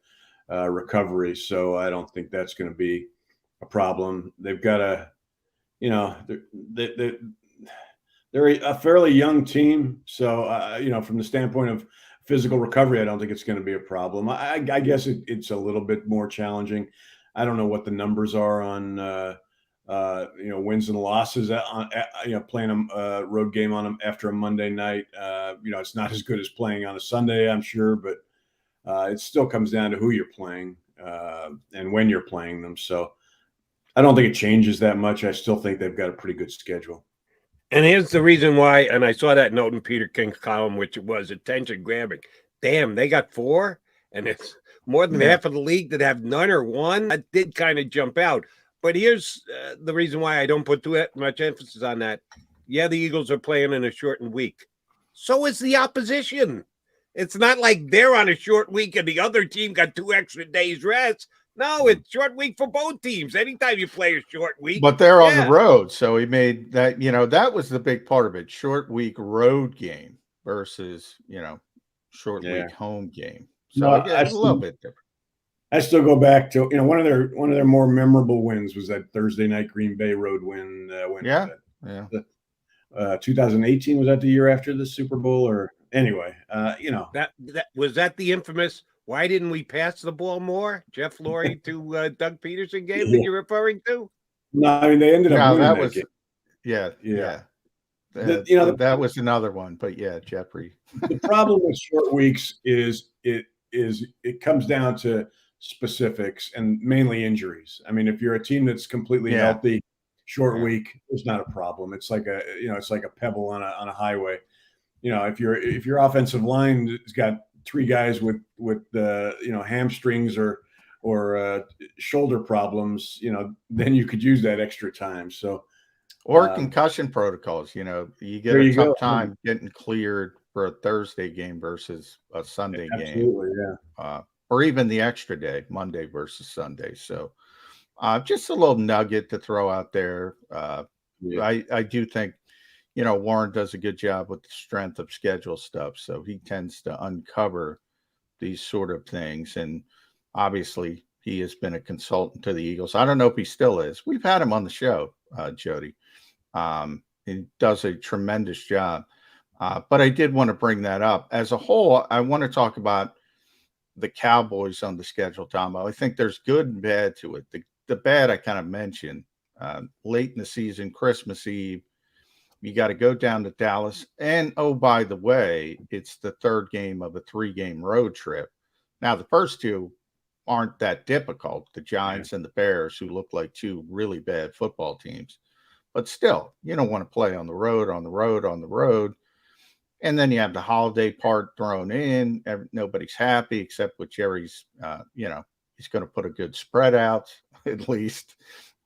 recovery. So I don't think that's going to be a problem. They've got a, you know, they're a fairly young team. So, you know, from the standpoint of physical recovery, I don't think it's going to be a problem. I guess it's a little bit more challenging. I don't know what the numbers are on, you know, wins and losses you know, playing a road game on them after a Monday night. You know, it's not as good as playing on a Sunday, I'm sure, but it still comes down to who you're playing and when you're playing them. So I don't think it changes that much. I still think they've got a pretty good schedule. And here's the reason why, and I saw that note in Peter King's column, which was attention grabbing. Damn, they got 4, and it's more than half of the league that have none or one. That did kind of jump out. But here's the reason why I don't put too much emphasis on that. Yeah, the Eagles are playing in a shortened week. So is the opposition. It's not like they're on a short week and the other team got 2 extra days rest. No, it's short week for both teams. Anytime you play a short week. But they're on the road. So he made that, you know, that was the big part of it. Short week road game versus, you know, short week home game. So No, it's a little bit different. I still go back to, you know, one of their more memorable wins was that Thursday night Green Bay road win. 2018, was that the year after the Super Bowl? Or anyway, you know, that was that the infamous why didn't we pass the ball more? Jeff Lurie to Doug Peterson game that you're referring to? No, I mean they ended up winning that game. Yeah. You know, that was another one, but yeah, Jeffrey. The problem with short weeks is it comes down to specifics and mainly injuries. I mean, if you're a team that's completely healthy, short week is not a problem. It's like a pebble on a highway. You know, if your offensive line has got 3 guys with you know, hamstrings or shoulder problems, you know, then you could use that extra time. So, or concussion protocols, you know, you get a tough time getting cleared for a Thursday game versus a Sunday game. Or even the extra day, Monday versus Sunday. So just a little nugget to throw out there. I do think, you know, Warren does a good job with the strength of schedule stuff. So he tends to uncover these sort of things. And obviously he has been a consultant to the Eagles. I don't know if he still is. We've had him on the show, Jody. He does a tremendous job. But I did want to bring that up. As a whole, I want to talk about the Cowboys on the schedule, Tom. I think there's good and bad to it. The bad I kind of mentioned. Late in the season, Christmas Eve, you got to go down to Dallas. And, oh, by the way, it's the 3rd game of a 3-game road trip. Now, the first 2 aren't that difficult, the Giants and the Bears, who look like 2 really bad football teams. But still, you don't want to play on the road. And then you have the holiday part thrown in. Nobody's happy except with Jerry's, you know, he's going to put a good spread out, at least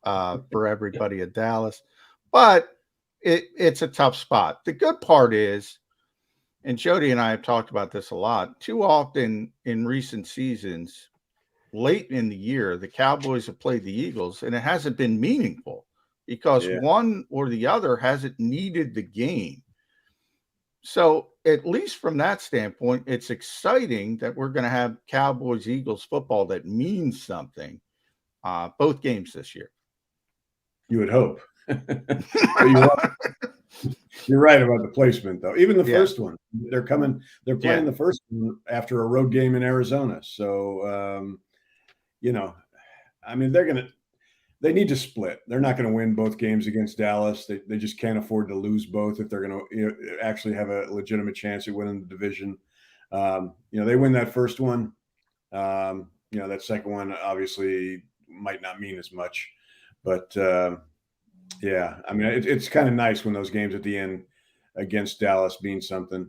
for everybody at Dallas. But it's a tough spot. The good part is, and Jody and I have talked about this a lot, too often in recent seasons, late in the year, the Cowboys have played the Eagles, and it hasn't been meaningful because one or the other hasn't needed the game. So at least from that standpoint, it's exciting that we're going to have Cowboys-Eagles football that means something both games this year. You would hope. You're right about the placement, though. Even the first one, they're playing the first one after a road game in Arizona. So, you know, I mean, they need to split. They're not going to win both games against Dallas. They just can't afford to lose both if they're going to, you know, actually have a legitimate chance at winning the division. You know, they win that first one. You know, that second one obviously might not mean as much, but yeah, I mean, it's kind of nice when those games at the end against Dallas mean something.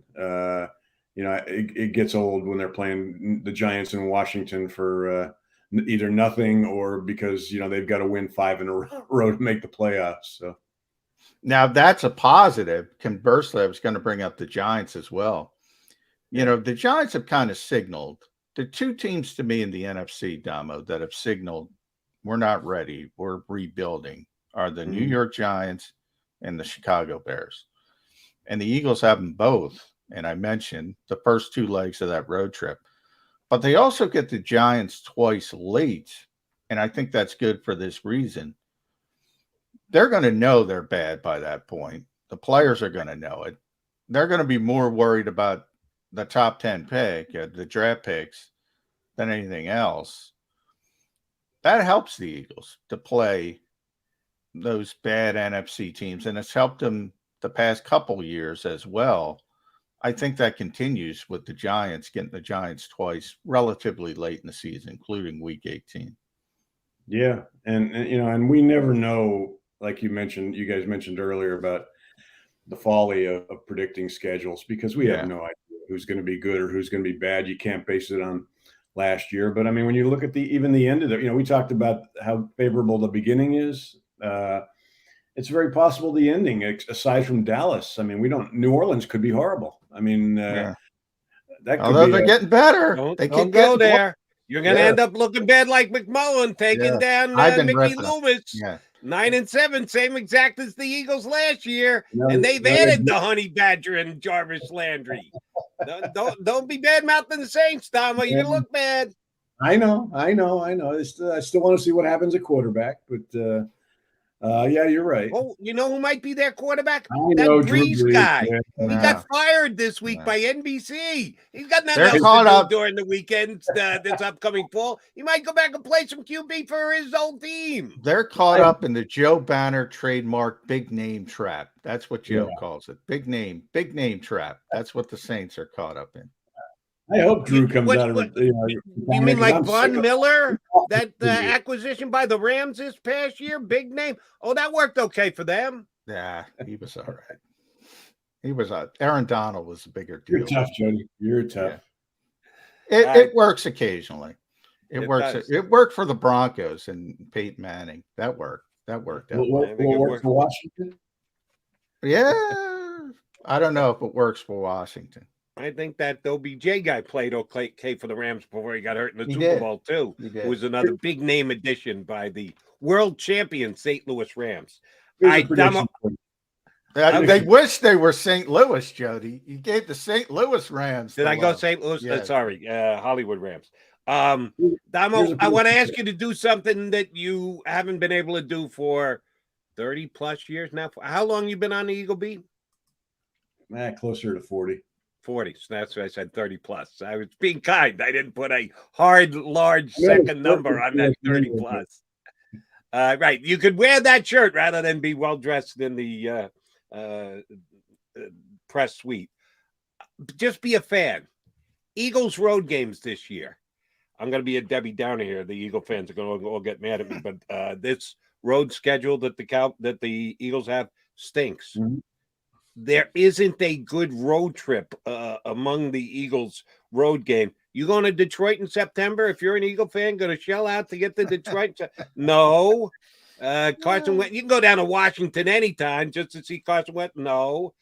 it gets old when they're playing the Giants in Washington for either nothing or because, they've got to win 5 in a row to make the playoffs. So now that's a positive. Conversely, I was going to bring up the Giants as well. The Giants have kind of signaled the two teams to me in the NFC, Damo, that have signaled we're not ready, we're rebuilding, are the New York Giants and the Chicago Bears. And the Eagles have them both. And I mentioned the first 2 legs of that road trip. But they also get the Giants twice late. And I think that's good for this reason. They're going to know they're bad by that point. The players are going to know it. They're going to be more worried about the top 10 pick, the draft picks, than anything else. That helps the Eagles to play those bad NFC teams. And it's helped them the past couple years as well. I think that continues with the Giants, getting the Giants twice relatively late in the season, including week 18. Yeah. And we never know, like you guys mentioned earlier about the folly of predicting schedules, because we have no idea who's going to be good or who's going to be bad. You can't base it on last year. But I mean, when you look at even the end of it, we talked about how favorable the beginning is. It's very possible the ending, aside from Dallas. I mean, New Orleans could be horrible. I mean, that could although they're getting better. Don't go there. You're going to end up looking bad like McMullen taking down Mickey Loomis. 9-7, same exact as the Eagles last year. And they've added the Honey Badger and Jarvis Landry. Don't be bad-mouthing the Saints, Tom. You look bad. I know. I still want to see what happens at quarterback, but yeah, you're right. Oh, you know who might be their quarterback? That Breeze guy. He got fired this week by NBC. He's got nothing else to do during the weekends this upcoming fall. He might go back and play some QB for his old team. They're caught up in the Joe Banner trademark big name trap. That's what Joe calls it. Big name trap. That's what the Saints are caught up in. I hope Drew comes out of it. You mean like Von Miller? That acquisition by the Rams this past year? Big name. Oh, that worked okay for them. Yeah, he was all right. He was Aaron Donald was a bigger deal. You're tough, Jody. You're tough. Yeah. It works occasionally. It works. Does. It worked for the Broncos and Peyton Manning. That worked. Will it work for Washington? Yeah. I don't know if it works for Washington. I think that the OBJ guy played okay for the Rams before he got hurt in the Super Bowl, too. It was another big name addition by the world champion St. Louis Rams. They wish they were St. Louis, Jody. You gave the St. Louis Rams. Did I go St. Louis? Yeah. Sorry, Hollywood Rams. Damo, I want to ask you to do something that you haven't been able to do for 30-plus years now. How long you been on the Eagle Beat? Closer to 40. 40. So that's why I said 30-plus. I was being kind. I didn't put a hard, large second number on that 30-plus. Right. You could wear that shirt rather than be well-dressed in the press suite. Just be a fan. Eagles road games this year. I'm going to be a Debbie Downer here. The Eagle fans are going to all get mad at me. But this road schedule that the Eagles have stinks. Mm-hmm. There isn't a good road trip among the Eagles road game. You going to Detroit in September? If you're an Eagle fan, going to shell out to get to Detroit? No. Carson Wentz. You can go down to Washington anytime just to see Carson Wentz. No.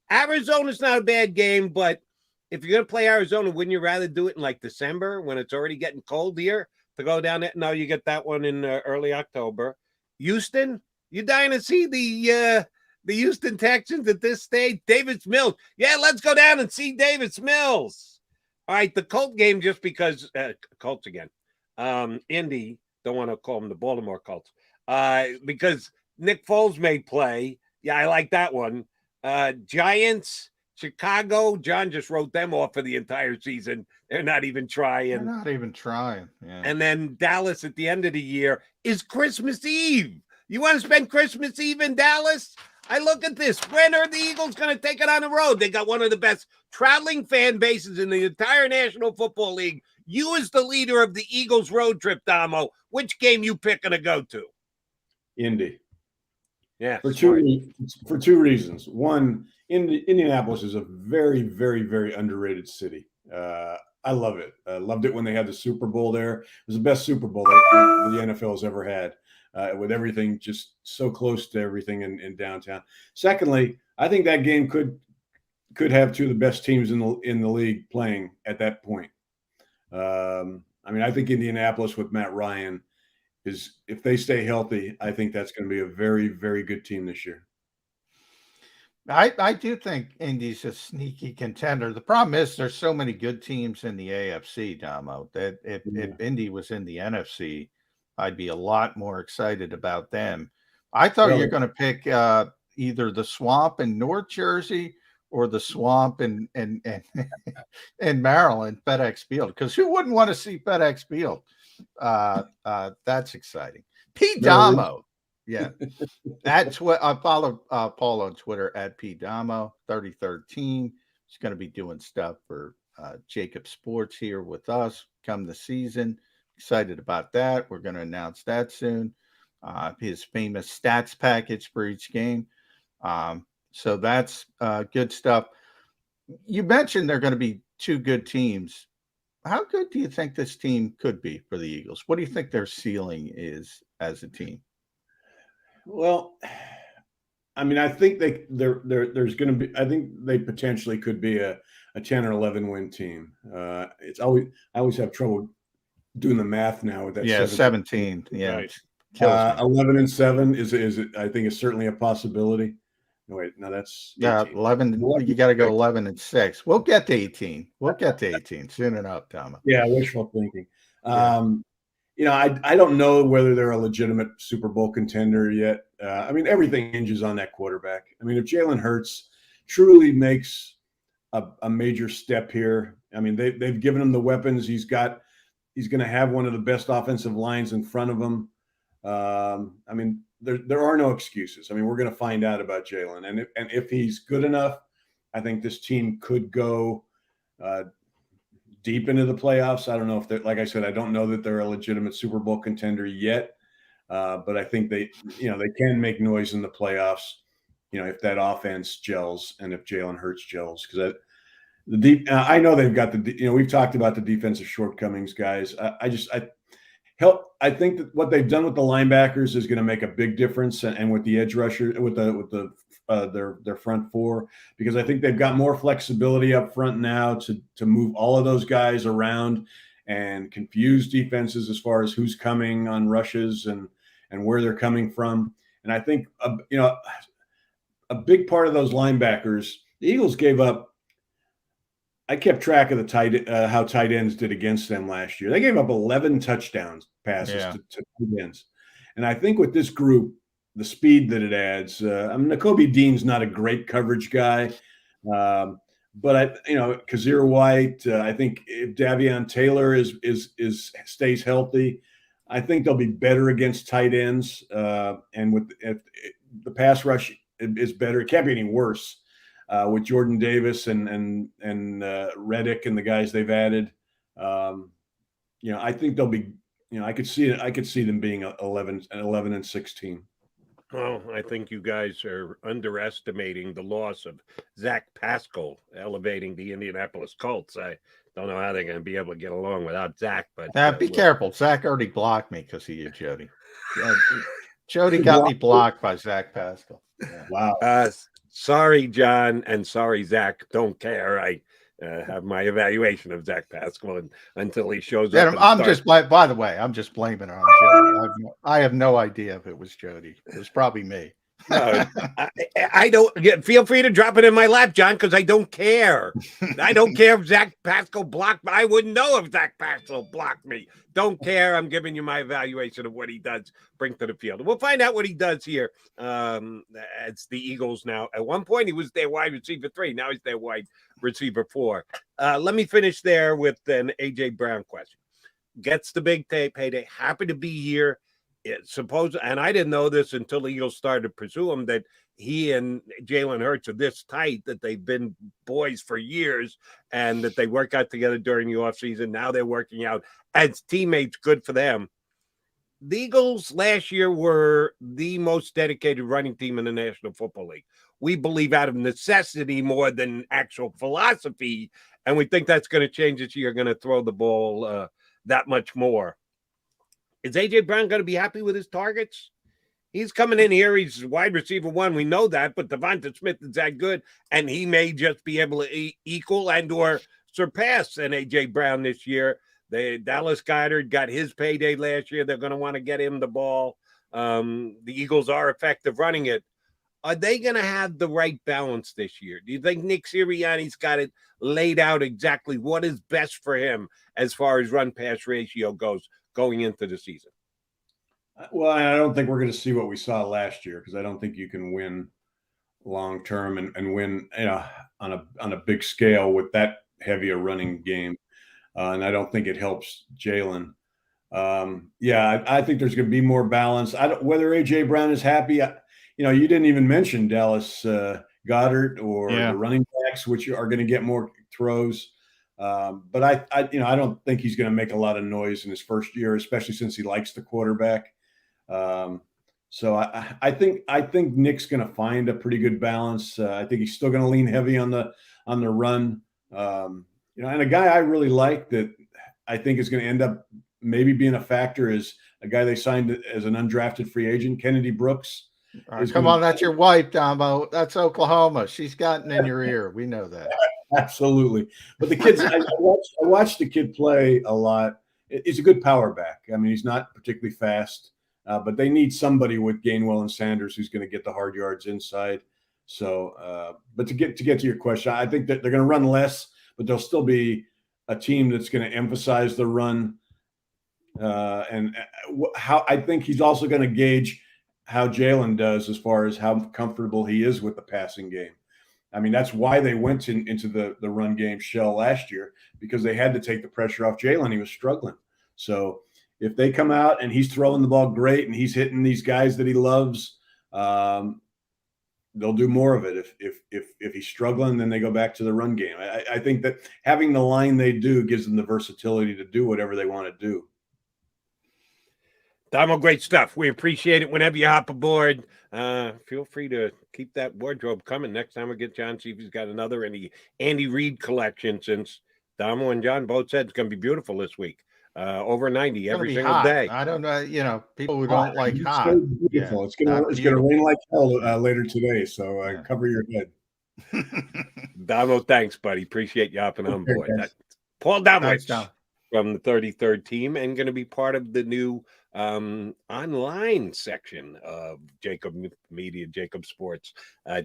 Arizona's not a bad game, but if you're going to play Arizona, wouldn't you rather do it in like December when it's already getting cold here to go down there? No, you get that one in early October. Houston, you're dying to see the Houston Texans at this stage. Davis Mills. Yeah, let's go down and see Davis Mills. All right, the Colt game just because Colts again. Indy, don't want to call them the Baltimore Colts. Because Nick Foles may play. Yeah, I like that one. Giants, Chicago. John just wrote them off for the entire season. They're not even trying. Yeah. And then Dallas at the end of the year is Christmas Eve. You want to spend Christmas Eve in Dallas? I look at this. When are the Eagles going to take it on the road? They got one of the best traveling fan bases in the entire National Football League. You as the leader of the Eagles road trip, Damo, which game you picking to go to? Indy. Yeah. For two reasons. One, Indianapolis is a very, very, very underrated city. I love it. I loved it when they had the Super Bowl there. It was the best Super Bowl that the NFL has ever had, with everything just so close to everything in downtown. Secondly, I think that game could have two of the best teams in the league playing at that point. I mean, I think Indianapolis with Matt Ryan is, if they stay healthy, I think that's going to be a very, very good team this year. I do think Indy's a sneaky contender. The problem is there's so many good teams in the AFC, Damo, that if Indy was in the NFC, I'd be a lot more excited about them. I thought you were going to pick either the Swamp in North Jersey or the Swamp in Maryland, FedEx Field, because who wouldn't want to see FedEx Field? That's exciting. P. Damo. Yeah, that's what I follow Paul on Twitter at PDamo 3013. He's going to be doing stuff for JAKIB Sports here with us come the season. Excited about that. We're going to announce that soon. His famous stats package for each game. So that's good stuff. You mentioned they're going to be two good teams. How good do you think this team could be for the Eagles? What do you think their ceiling is as a team? Well, I mean, I think there's going to be. I think they potentially could be a 10 or 11 win team. I always have trouble doing the math now with that. Yeah, 17. Yeah, right. 11-7 is I think is certainly a possibility. No, wait, no, that's 18. 11. You got to go 11-6. We'll get to 18. We'll get to 18 soon enough, Tom. Yeah, wishful thinking. You know, I don't know whether they're a legitimate Super Bowl contender yet. I mean, everything hinges on that quarterback. I mean, if Jalen Hurts truly makes a major step here, I mean, they've given him the weapons. He's going to have one of the best offensive lines in front of him. I mean, there are no excuses. I mean, we're going to find out about Jalen, and if he's good enough, I think this team could go deep into the playoffs. I don't know if they're, like I said, I don't know that they're a legitimate Super Bowl contender yet, but I think they can make noise in the playoffs, if that offense gels and if Jalen Hurts gels, because I know they've got we've talked about the defensive shortcomings, guys. I think that what they've done with the linebackers is going to make a big difference, and with the edge rusher, with their front four, because I think they've got more flexibility up front now to move all of those guys around and confuse defenses as far as who's coming on rushes and where they're coming from. And I think a big part of those linebackers, the Eagles gave up. I kept track of how tight ends did against them last year. They gave up 11 touchdowns passes to tight ends. And I think with this group, the speed that it adds, Nakobe Dean's not a great coverage guy. But Kazir White, I think if Davion Taylor stays healthy, I think they'll be better against tight ends. And if the pass rush is better, it can't be any worse. With Jordan Davis and Reddick and the guys they've added, I think they'll be. I could see them being 11-6 team. Well, I think you guys are underestimating the loss of Zach Pascal elevating the Indianapolis Colts. I don't know how they're going to be able to get along without Zach. But be careful. Zach already blocked me because of you, Jody. Jody got me blocked by Zach Pascal. Yeah. Wow. Sorry, John, and sorry, Zach. Don't care. I have my evaluation of Zach Pascal until he shows up. By the way, I'm just blaming it on Jody. I have no idea if it was Jody. It was probably me. No, I don't. Feel free to drop it in my lap, John, because I don't care. I don't care if Zach Pascal blocked me. I wouldn't know if Zach Pascal blocked me. Don't care. I'm giving you my evaluation of what he does bring to the field. We'll find out what he does here. It's the Eagles now. At one point, he was their wide receiver 3. Now he's their wide receiver 4. Let me finish there with an A.J. Brown question. Gets the big payday. Happy to be here. And I didn't know this until the Eagles started to presume that he and Jalen Hurts are this tight, that they've been boys for years and that they work out together during the offseason. Now they're working out as teammates. Good for them. the Eagles last year were the most dedicated running team in the National Football League. We believe out of necessity more than actual philosophy, and we think that's going to change this year. Going to throw the ball that much more. Is A.J. Brown going to be happy with his targets? He's coming in here. He's wide receiver 1. We know that, but Devonta Smith is that good, and he may just be able to equal and or surpass an A.J. Brown this year. Dallas Goedert got his payday last year. They're going to want to get him the ball. The Eagles are effective running it. Are they going to have the right balance this year? Do you think Nick Sirianni's got it laid out exactly what is best for him as far as run-pass ratio goes going into the season? Well, I don't think we're going to see what we saw last year, because I don't think you can win long-term and win on a big scale with that heavy a running game. And I don't think it helps Jalen. I think there's going to be more balance. Whether A.J. Brown is happy, you didn't even mention Dallas Goedert or the running backs, which are going to get more throws. But I don't think he's going to make a lot of noise in his first year, especially since he likes the quarterback. So I think Nick's going to find a pretty good balance. I think he's still going to lean heavy on the run. And a guy I really like that I think is going to end up maybe being a factor is a guy they signed as an undrafted free agent, Kennedy Brooks. Come on, that's your wife, Dombo. That's Oklahoma. She's gotten in your ear. We know that. Absolutely. But the kids, I watched the kid play a lot. He's a good power back. I mean, he's not particularly fast, but they need somebody with Gainwell and Sanders who's going to get the hard yards inside. So, but to get to your question, I think that they're going to run less, but there'll still be a team that's going to emphasize the run. And how I think he's also going to gauge how Jalen does as far as how comfortable he is with the passing game. I mean, that's why they went into the run game shell last year, because they had to take the pressure off Jalen. He was struggling. So if they come out and he's throwing the ball great and he's hitting these guys that he loves, they'll do more of it. If he's struggling, then they go back to the run game. I think that having the line they do gives them the versatility to do whatever they want to do. Damo, great stuff. We appreciate it whenever you hop aboard. Feel free to keep that wardrobe coming. Next time we get John, see if he's got another in the Andy Reid collection, since Damo and John both said it's going to be beautiful this week. Over 90 every single hot. day. I don't know, people who don't like hot. So beautiful. Yeah, it's going to rain like hell later today, so cover your head. Damo, thanks, buddy. Appreciate you hopping on board. Paul Domowitz from the 33rd team, and going to be part of the new online section of JAKIB Media, JAKIB Sports.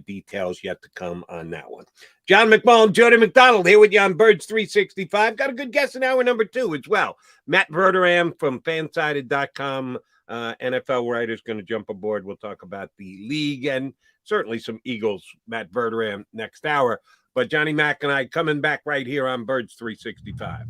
Details yet to come on that one. John McMullen, Jody McDonald here with you on Birds 365. Got a good guest in hour number 2 as well. Matt Verderam from Fansided.com, NFL writer, is going to jump aboard. We'll talk about the league and certainly some Eagles. Matt Verderam next hour. But Johnny Mac and I coming back right here on Birds 365.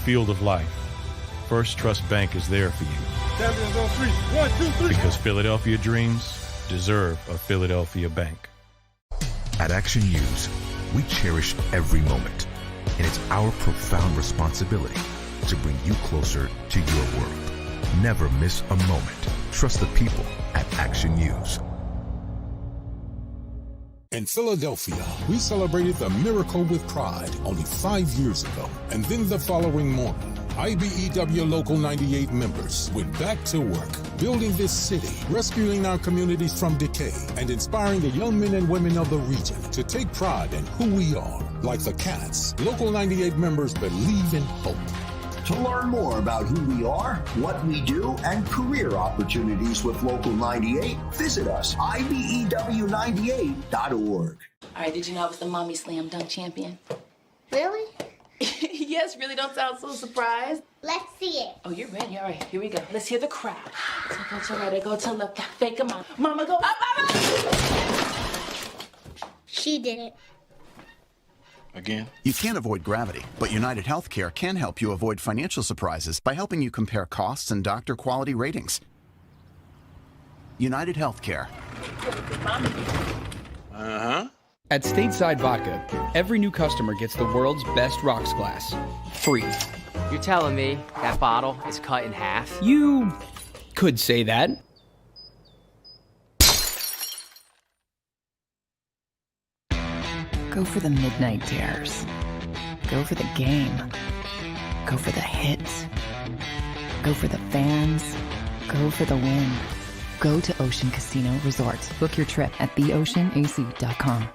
Field of life, First Trust Bank is there for you. Champions on 3. 1, 2, 3. Because Philadelphia dreams deserve a Philadelphia bank. At Action News, we cherish every moment, and it's our profound responsibility to bring you closer to your world. Never miss a moment. Trust the people at Action News. In Philadelphia, we celebrated the miracle with pride only 5 years ago. And then the following morning, IBEW Local 98 members went back to work, building this city, rescuing our communities from decay, and inspiring the young men and women of the region to take pride in who we are. Like the Cats, Local 98 members believe in hope. To learn more about who we are, what we do, and career opportunities with Local 98, visit us, IBEW98.org. All right, did you know I was the Mommy Slam Dunk Champion? Really? Yes, really don't sound so surprised. Let's see it. Oh, you're ready. All right, here we go. Let's hear the crowd. So go to right, I go to left, fake a mom. Mama, go up, mama! She did it. Again? You can't avoid gravity, but United Healthcare can help you avoid financial surprises by helping you compare costs and doctor quality ratings. United Healthcare. Uh-huh. At Stateside Vodka, every new customer gets the world's best rocks glass. Free. You're telling me that bottle is cut in half? You could say that. Go for the midnight dares. Go for the game. Go for the hits. Go for the fans. Go for the win. Go to Ocean Casino Resort. Book your trip at theoceanac.com.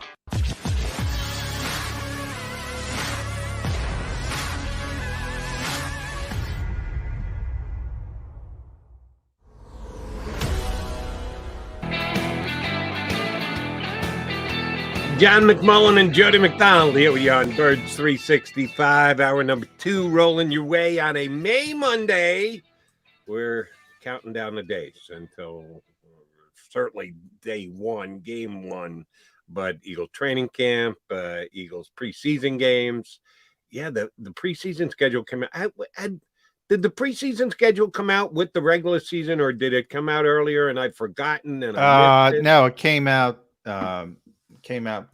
John McMullen and Jody McDonald here with you on Birds 365, hour number 2, rolling your way on a May Monday. We're counting down the days until certainly day 1, game 1, but Eagle training camp, Eagles preseason games. Yeah, the preseason schedule came out. Did the preseason schedule come out with the regular season, or did it come out earlier and I'd forgotten? And I missed it? No, it came out.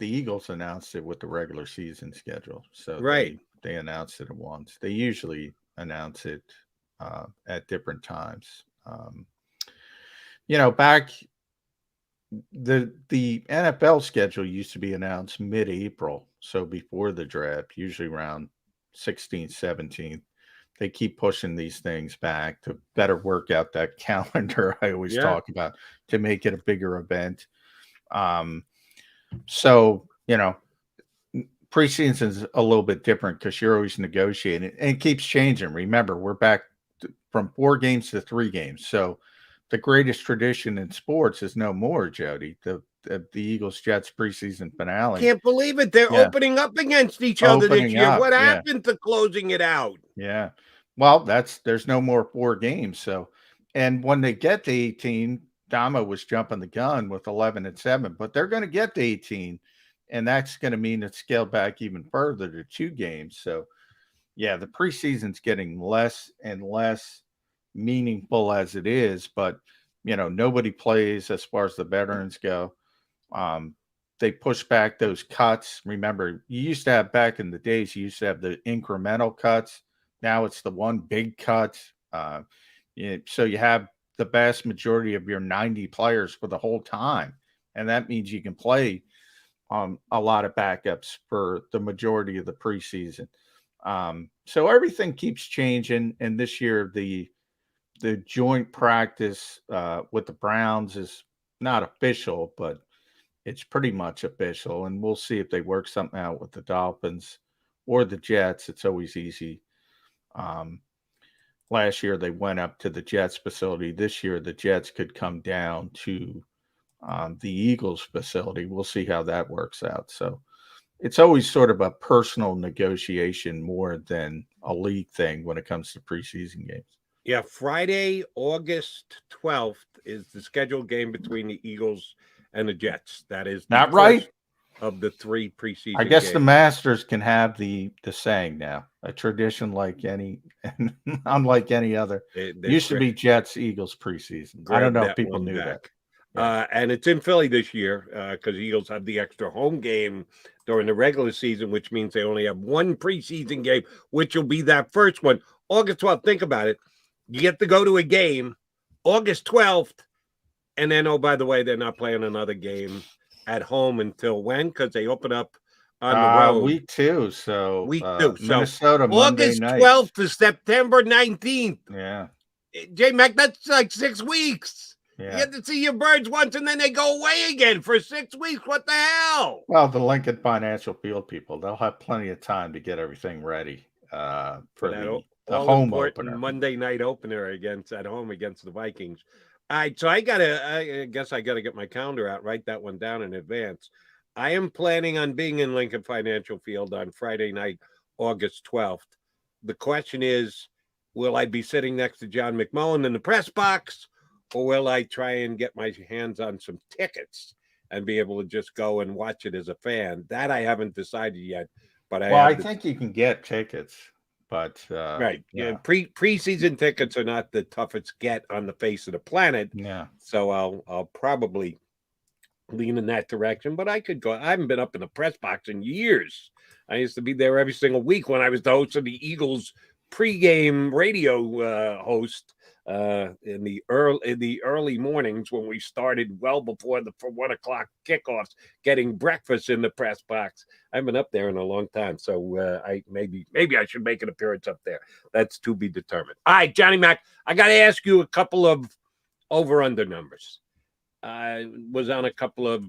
The Eagles announced it with the regular season schedule. So right. They announced it at once. They usually announce it at different times. Back the NFL schedule used to be announced mid-April. So before the draft, usually around 16th, 17th. They keep pushing these things back to better work out that calendar I always talk about, to make it a bigger event. So, preseason is a little bit different because you're always negotiating, and it keeps changing. Remember, we're back from 4 games to 3 games. So the greatest tradition in sports is no more, Jody. The Eagles Jets preseason finale. Can't believe it. They're opening up against each other this year. What happened to closing it out? Yeah. Well, there's no more 4 games. So, and when they get to 18, Dama was jumping the gun with 11-7, but they're going to get to 18, and that's going to mean it's scaled back even further to 2 games. So, yeah, the preseason's getting less and less meaningful as it is, but nobody plays as far as the veterans go. They push back those cuts. Remember, you used to have back in the days, you used to have the incremental cuts. Now it's the one big cut. So you have the vast majority of your 90 players for the whole time. And that means you can play a lot of backups for the majority of the preseason. So everything keeps changing. And this year, the joint practice with the Browns is not official, but it's pretty much official. And we'll see if they work something out with the Dolphins or the Jets. It's always easy. Last year, they went up to the Jets facility. This year, the Jets could come down to the Eagles facility. We'll see how that works out. So it's always sort of a personal negotiation more than a league thing when it comes to preseason games. Yeah, Friday, August 12th is the scheduled game between the Eagles and the Jets. That is not right. Of the 3 preseason I guess games. The Masters can have the saying now, a tradition unlike any other. Used to be Jets Eagles preseason. I don't know if people knew that. And it's in Philly this year because Eagles have the extra home game during the regular season, which means they only have 1 preseason game, which will be that first one. August 12th, think about it. You get to go to a game August 12th, and then, oh, by the way, they're not playing another game at home until when? Because they open up on the road. Week 2. So week 2. So Minnesota Monday August night. 12th to September 19th. Yeah. J-Mac, that's like 6 weeks. Yeah. You get to see your birds once and then they go away again for 6 weeks. What the hell? Well, the Lincoln Financial Field people, they'll have plenty of time to get everything ready for the home opener. Monday night opener at home against the Vikings. All right, so I guess I gotta get my calendar out, write that one down in advance. I am planning on being in Lincoln Financial Field on Friday night, August 12th. The question is, will I be sitting next to John McMullen in the press box, or will I try and get my hands on some tickets and be able to just go and watch it as a fan? That I haven't decided yet. But I think you can get tickets, but right. Yeah. Preseason tickets are not the toughest get on the face of the planet. Yeah. So I'll probably lean in that direction, but I could go. I haven't been up in the press box in years. I used to be there every single week when I was the host of the Eagles pregame radio host in the early mornings when we started well before the 1 o'clock kickoffs, getting breakfast in the press box. I haven't been up there in a long time, so maybe I should make an appearance up there. That's to be determined. All right, Johnny Mac, I got to ask you a couple of over/under numbers. I was on a couple of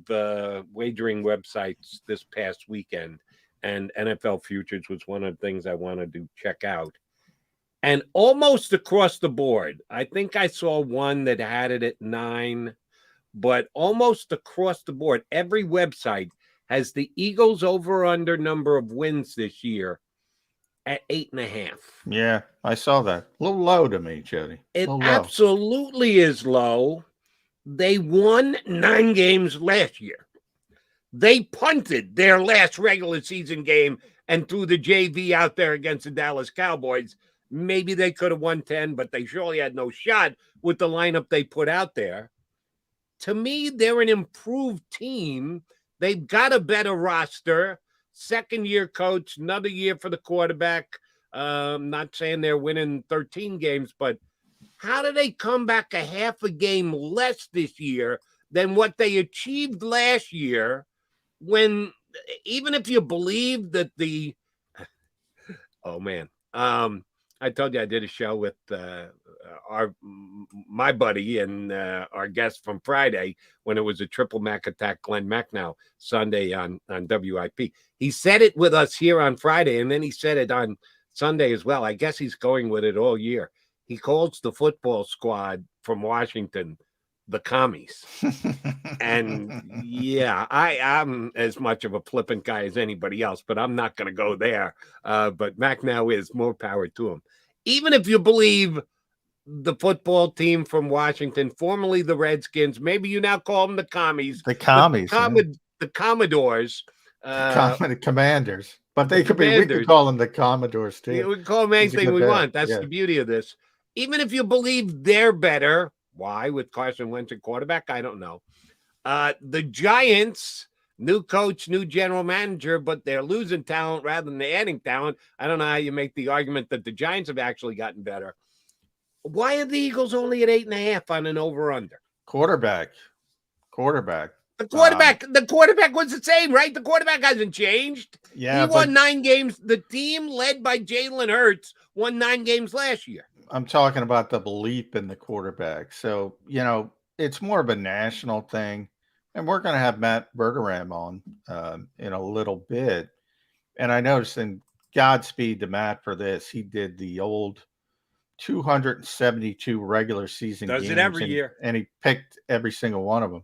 wagering websites this past weekend, and NFL Futures was one of the things I wanted to check out. And almost across the board, I think I saw one that had it at 9, but almost across the board, every website has the Eagles over/under number of wins this year at 8.5. Yeah, I saw that. A little low to me, Jody. It absolutely is low. They won 9 games last year. They punted their last regular season game and threw the JV out there against the Dallas Cowboys. Maybe they could have won 10, but they surely had no shot with the lineup they put out there. To me, they're an improved team. They've got a better roster. Second-year coach, another year for the quarterback. Not saying they're winning 13 games, but how do they come back a half a game less this year than what they achieved last year when, even if you believe that I told you I did a show with my buddy and our guest from Friday when it was a triple Mac attack, Glenn Macnow, Sunday on WIP. He said it with us here on Friday, and then he said it on Sunday as well. I guess he's going with it all year. He calls the football squad from Washington the commies. And yeah, I'm as much of a flippant guy as anybody else, but I'm not going to go there. But Macnow is, more power to him. Even if you believe the football team from Washington, formerly the Redskins, maybe you now call them the commies. The commies. The Commodores. The Commanders. But they could be, we could call them the Commodores too. Yeah, we can call them anything we want. That's the beauty of this. Even if you believe they're better, why with Carson Wentz at quarterback? I don't know. The Giants, new coach, new general manager, but they're losing talent rather than adding talent. I don't know how you make the argument that the Giants have actually gotten better. Why are the Eagles only at 8.5 on an over/under? Quarterback. The quarterback was the same, right? The quarterback hasn't changed. Yeah, he won 9 games. The team led by Jalen Hurts won 9 games last year. I'm talking about the belief in the quarterback. So, it's more of a national thing. And we're going to have Matt Bergeram on in a little bit. And I noticed, and Godspeed to Matt for this, he did the old 272 regular season games. Does it every year. And he picked every single one of them.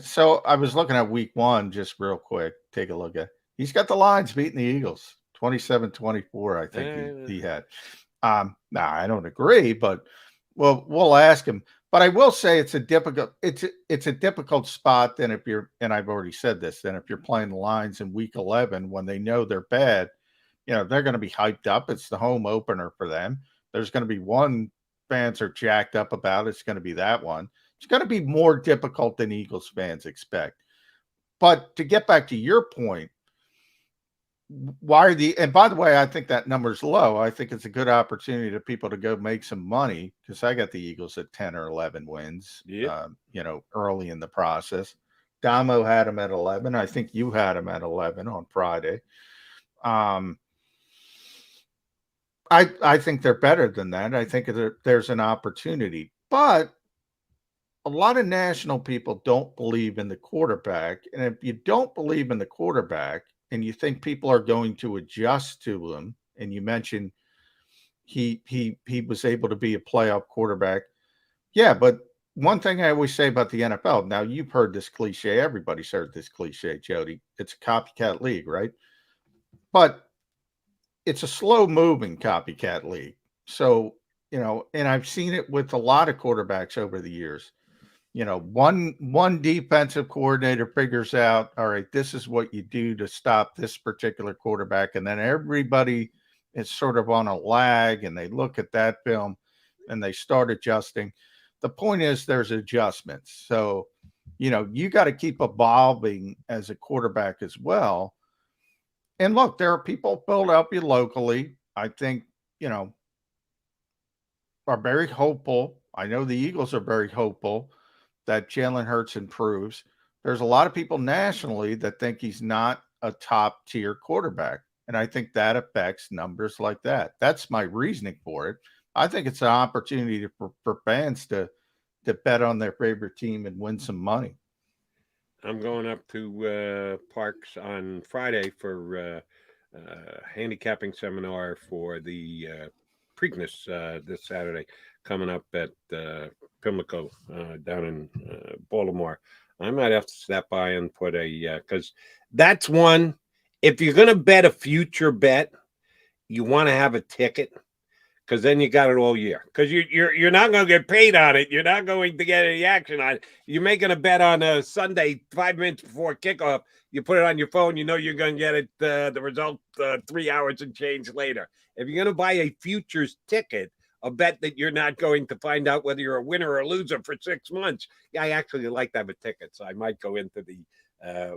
So I was looking at week 1 just real quick. Take a look at it. He's got the Lions beating the Eagles 27-24, I think he had. I don't agree, but we'll ask him. But I will say it's a difficult spot than if you're, and I've already said this, than if you're playing the Lions in week 11 when they know they're bad. They're going to be hyped up. It's the home opener for them. There's going to be one fans are jacked up about. It's going to be that one. It's going to be more difficult than Eagles fans expect. But to get back to your point, and by the way, I think that number's low. I think it's a good opportunity to people to go make some money because I got the Eagles at 10 or 11 wins, early in the process. Damo had him at 11. I think you had him at 11 on Friday. I think they're better than that. I think there's an opportunity, but a lot of national people don't believe in the quarterback. And if you don't believe in the quarterback and you think people are going to adjust to him, and you mentioned he was able to be a playoff quarterback. Yeah, but one thing I always say about the NFL, now you've heard this cliche, everybody's heard this cliche, Jody. It's a copycat league, right? But it's a slow moving copycat league. So, and I've seen it with a lot of quarterbacks over the years. One defensive coordinator figures out, all right, this is what you do to stop this particular quarterback. And then everybody is sort of on a lag, and they look at that film and they start adjusting. The point is there's adjustments. So, you got to keep evolving as a quarterback as well. And look, there are people in Philadelphia locally, I think, are very hopeful. I know the Eagles are very hopeful that Jalen Hurts improves. There's a lot of people nationally that think he's not a top tier quarterback. And I think that affects numbers like that. That's my reasoning for it. I think it's an opportunity for fans to bet on their favorite team and win some money. I'm going up to Parks on Friday for handicapping seminar for the Preakness this Saturday, coming up at Pimlico down in Baltimore. I might have to step by and put because that's one. If you're going to bet a future bet, you want to have a ticket, because then you got it all year. Because you're not going to get paid on it. You're not going to get any action on it. You're making a bet on a Sunday 5 minutes before kickoff. You put it on your phone. You know you're going to get it the result 3 hours and change later. If you're going to buy a futures ticket, a bet that you're not going to find out whether you're a winner or a loser for 6 months, yeah, I actually like to have a ticket. So I might go into the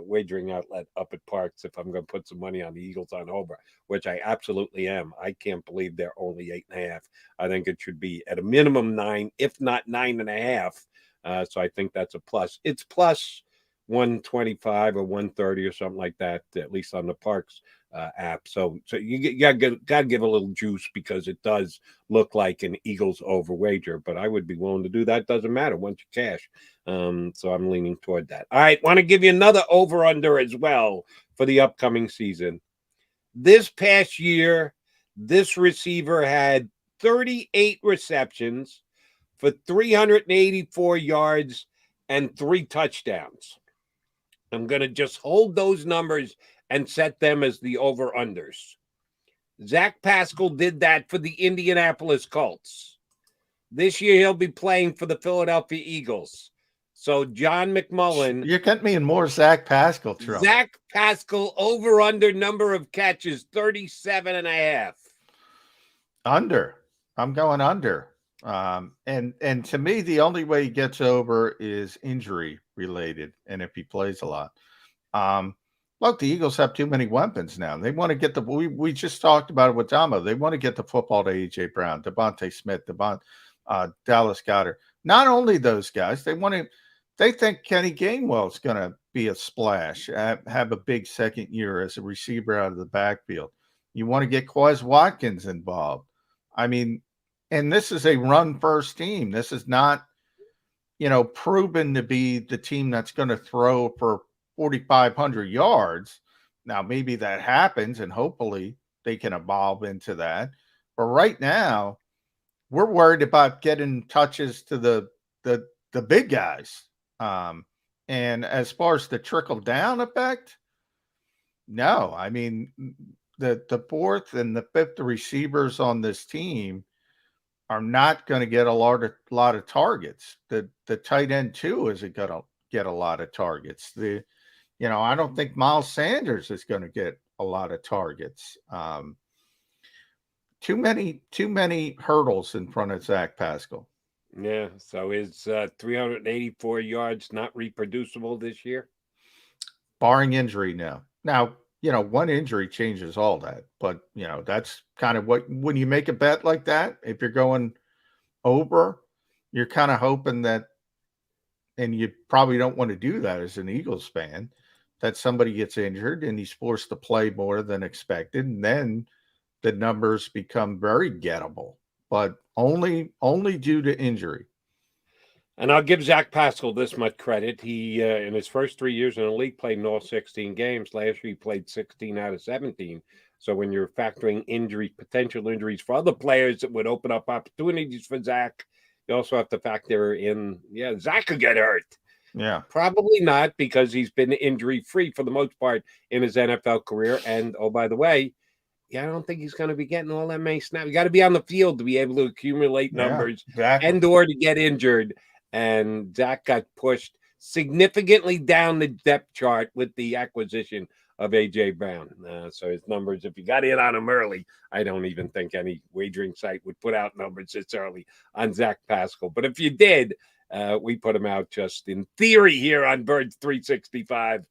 wagering outlet up at Parks if I'm going to put some money on the Eagles on over, which I absolutely am. I can't believe they're only 8.5. I think it should be at a minimum 9, if not 9.5. So I think that's a plus. It's plus 125 or 130 or something like that, at least on the Parks app. So you got to give a little juice, because it does look like an Eagles over wager, but I would be willing to do that. Doesn't matter once you cash. So I'm leaning toward that. All right, want to give you another over under as well for the upcoming season. This past year, this receiver had 38 receptions for 384 yards and 3 touchdowns. I'm going to just hold those numbers and set them as the over-unders. Zach Pascal did that for the Indianapolis Colts. This year, he'll be playing for the Philadelphia Eagles. So John McMullen. You're getting me in more Zach Pascal trouble. Zach Pascal over-under number of catches, 37.5. Under. I'm going under. And to me, the only way he gets over is injury related, and if he plays a lot. Look, the Eagles have too many weapons now. They want to get we just talked about it with Damo. They want to get the football to A.J. Brown, Devontae Smith, Dallas Goedert. Not only those guys, they think Kenny Gainwell's going to be a splash, have a big second year as a receiver out of the backfield. You want to get Quez Watkins involved. I mean, and this is a run-first team. This is not, proven to be the team that's going to throw for 4,500 yards. Now, maybe that happens, and hopefully they can evolve into that. But right now, we're worried about getting touches to the big guys. And as far as the trickle-down effect, no. I mean, the fourth and the fifth receivers on this team are not going to get a lot of targets. The tight end too isn't going to get a lot of targets. I don't think Miles Sanders is going to get a lot of targets. Too many hurdles in front of Zach Pascal. Yeah. So is 384 yards not reproducible this year? Barring injury, no. Now, one injury changes all that, but that's kind of when you make a bet like that, if you're going over, you're kind of hoping that and you probably don't want to do that as an Eagles fan, that somebody gets injured and he's forced to play more than expected, and then the numbers become very gettable, but only due to injury. And I'll give Zach Pascal this much credit. He, in his first 3 years in the league, played in all 16 games. Last year, he played 16 out of 17. So when you're factoring potential injuries for other players that would open up opportunities for Zach, you also have to factor in, Zach could get hurt. Yeah. Probably not, because he's been injury-free for the most part in his NFL career. And, oh, by the way, I don't think he's going to be getting all that many snaps. You got to be on the field to be able to accumulate numbers and or to get injured. And Zach got pushed significantly down the depth chart with the acquisition of A.J. Brown. So his numbers, if you got in on him early, I don't even think any wagering site would put out numbers this early on Zach Pascal. But if you did, we put him out just in theory here on Birds 365.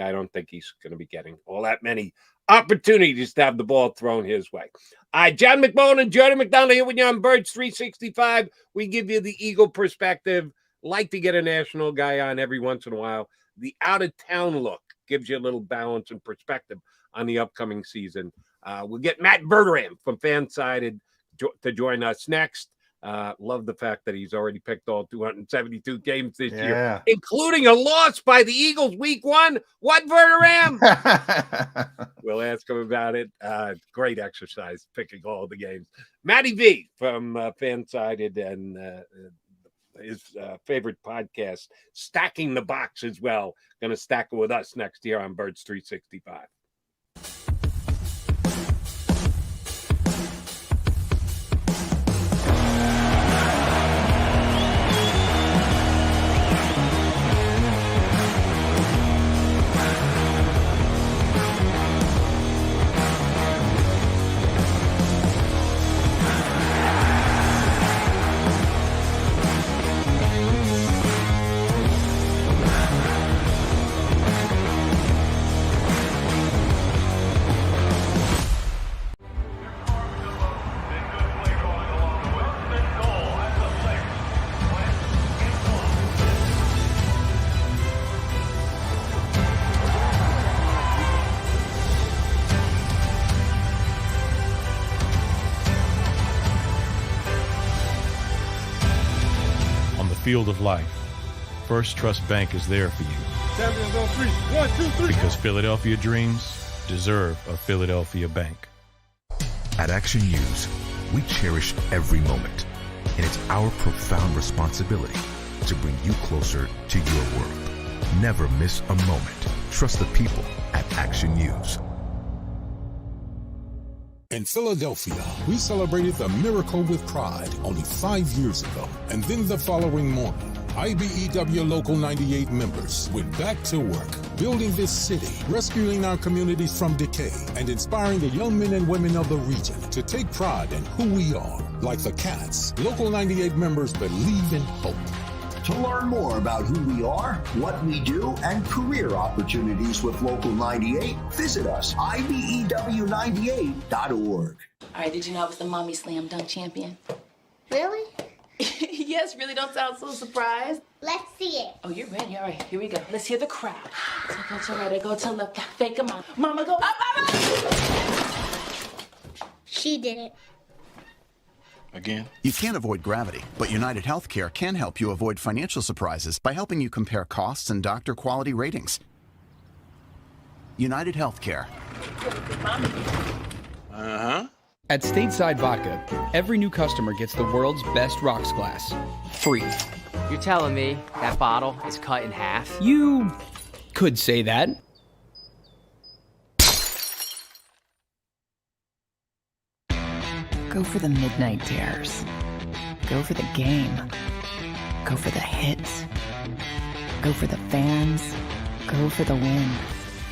I don't think he's going to be getting all that many opportunities to have the ball thrown his way. John McMullen and Jody McDonald here with you on Birds 365. We give you the Eagle perspective. Like to get a national guy on every once in a while. The out-of-town look gives you a little balance and perspective on the upcoming season. We'll get Matt Verderam from Fansided to join us next. Love the fact that he's already picked all 272 games this year, including a loss by the Eagles week 1. What, Verderam? We'll ask him about it. Great exercise picking all the games. Matty V from Fansided and his favorite podcast, Stacking the Box, as well. Going to stack it with us next year on Birds 365. Field of life, First Trust Bank is there for you. Champions on 3. 1, 2, 3. Because Philadelphia dreams deserve a Philadelphia bank. At Action News, we cherish every moment, and it's our profound responsibility to bring you closer to your world. Never miss a moment. Trust the people at Action News. In Philadelphia, we celebrated the miracle with pride only 5 years ago. And then the following morning, IBEW Local 98 members went back to work, building this city, rescuing our communities from decay, and inspiring the young men and women of the region to take pride in who we are. Like the Cats, Local 98 members believe in hope. To learn more about who we are, what we do, and career opportunities with Local 98, visit us, IBEW98.org. All right, did you know I was the Mommy Slam Dunk Champion? Really? Yes, really, don't sound so surprised. Let's see it. Oh, you're ready. All right, here we go. Let's hear the crowd. So go to right, I go to left, fake 'em out. Mama, go up, mama! She did it. Again? You can't avoid gravity, but United Healthcare can help you avoid financial surprises by helping you compare costs and doctor quality ratings. United Healthcare. At Stateside Vodka, every new customer gets the world's best rocks glass, free. You're telling me that bottle is cut in half? You could say that. Go for the midnight dares. Go for the game. Go for the hits. Go for the fans. Go for the win.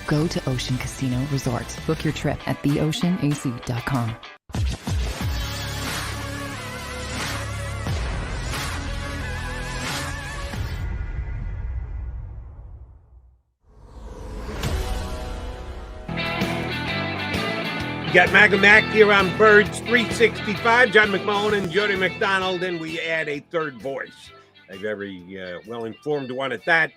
Go to Ocean Casino Resort. Book your trip at theoceanac.com. You got Mac and Mac here on Birds 365. John McMullen and Jody McDonald, and we add a third voice a very well-informed one at that.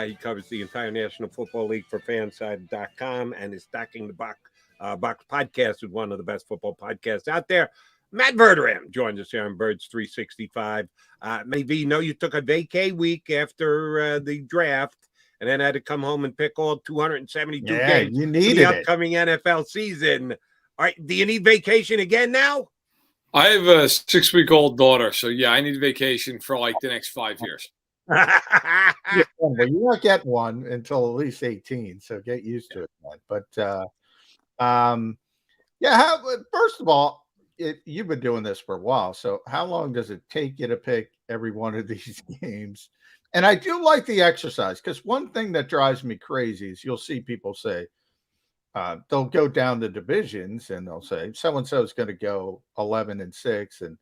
He covers the entire National Football League for Fanside.com and is Stacking the Box podcast with one of the best football podcasts out there. Matt Verderam joins us here on Birds 365. Maybe you know you took a vacay week after the draft and then had to come home and pick all 272 games you for needed the upcoming NFL season. All right, do you need vacation again now? I have a 6-week-old daughter, so yeah, I need vacation for like the next 5 years. Well, you won't get one until at least 18, so get used to it. But first of all, you've been doing this for a while, so how long does it take you to pick every one of these games? And I do like the exercise, because one thing that drives me crazy is you'll see people say, they'll go down the divisions and they'll say so-and-so is going to go 11-6,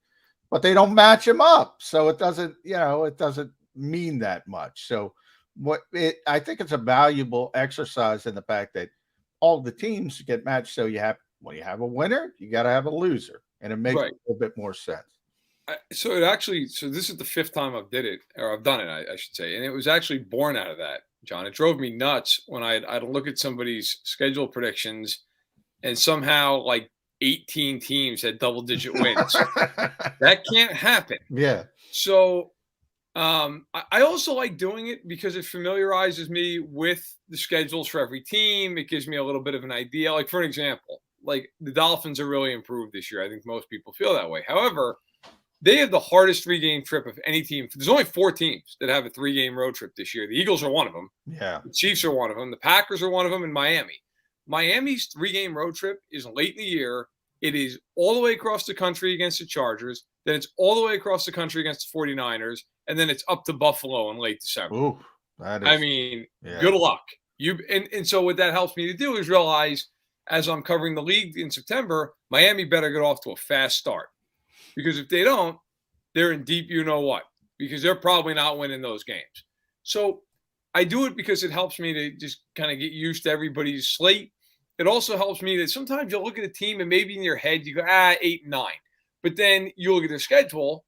but they don't match them up. So it doesn't mean that much. So I think it's a valuable exercise in the fact that all the teams get matched. So when you have a winner, you got to have a loser, and it makes a little bit more sense. So this is the 5th time I've done it, I should say. And it was actually born out of that, John. It drove me nuts when I'd look at somebody's schedule predictions and somehow like 18 teams had double-digit wins. That can't happen. Yeah. So I also like doing it because it familiarizes me with the schedules for every team. It gives me a little bit of an idea. Like, for an example, like the Dolphins are really improved this year. I think most people feel that way. However, they have the hardest 3-game trip of any team. There's only 4 teams that have a 3-game road trip this year. The Eagles are one of them. Yeah. The Chiefs are one of them. The Packers are one of them, and Miami. Miami's 3-game road trip is late in the year. It is all the way across the country against the Chargers. Then it's all the way across the country against the 49ers. And then it's up to Buffalo in late December. Ooh, good luck. And so what that helps me to do is realize, as I'm covering the league in September, Miami better get off to a fast start. Because if they don't, they're in deep you-know-what. Because they're probably not winning those games. So I do it because it helps me to just kind of get used to everybody's slate. It also helps me that sometimes you'll look at a team and maybe in your head you go, 8 and 9. But then you look at their schedule,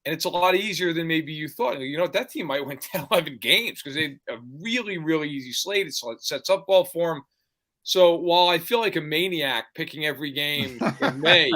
and it's a lot easier than maybe you thought. You know, that team might win 10, 11 games because they have a really, really easy slate. It sets up well for them. So while I feel like a maniac picking every game in May,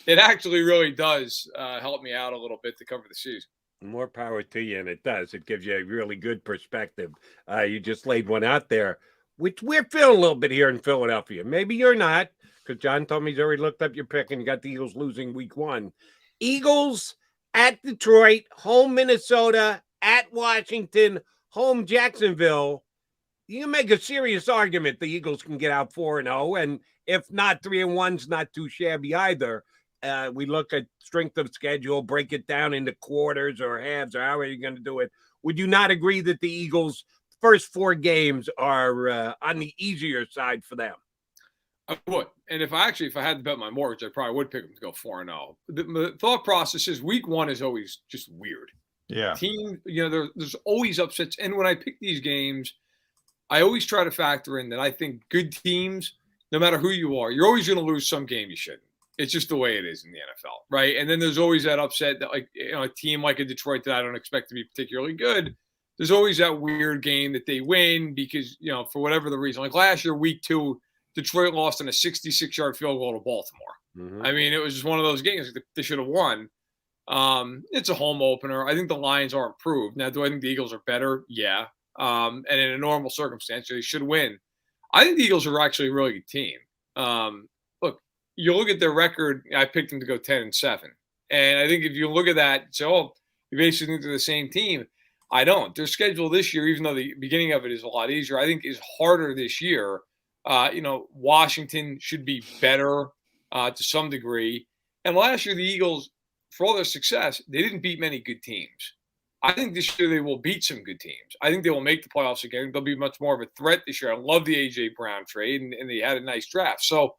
it actually really does help me out a little bit to cover the season. More power to you, and it does. It gives you a really good perspective. You just laid one out there, which we're feeling a little bit here in Philadelphia. Maybe you're not, because John told me he's already looked up your pick and you got the Eagles losing week 1. Eagles at Detroit, home Minnesota, at Washington, home Jacksonville. You can make a serious argument the Eagles can get out 4-0, and if not, 3-1's not too shabby either. We look at strength of schedule, break it down into quarters or halves, or however you're going to do it. Would you not agree that the Eagles' first 4 games are on the easier side for them? I would. And if I had to bet my mortgage, I probably would pick them to go 4-0. The thought process is week 1 is always just weird. Yeah. Team, there's always upsets. And when I pick these games, I always try to factor in that I think good teams, no matter who you are, you're always going to lose some game you shouldn't. It's just the way it is in the NFL, right? And then there's always that upset that, like, a team like a Detroit that I don't expect to be particularly good, there's always that weird game that they win because, for whatever the reason. Like last year, week 2, Detroit lost on a 66-yard field goal to Baltimore. Mm-hmm. I mean, it was just one of those games they should have won. It's a home opener. I think the Lions are improved. Now, do I think the Eagles are better? Yeah. And in a normal circumstance, they should win. I think the Eagles are actually a really good team. Look, you look at their record. I picked them to go 10-7. And I think if you look at that, say, you basically think they're the same team. I don't. Their schedule this year, even though the beginning of it is a lot easier, I think is harder this year. Washington should be better to some degree. And last year, the Eagles, for all their success, they didn't beat many good teams. I think this year they will beat some good teams. I think they will make the playoffs again. They'll be much more of a threat this year. I love the A.J. Brown trade, and they had a nice draft. So,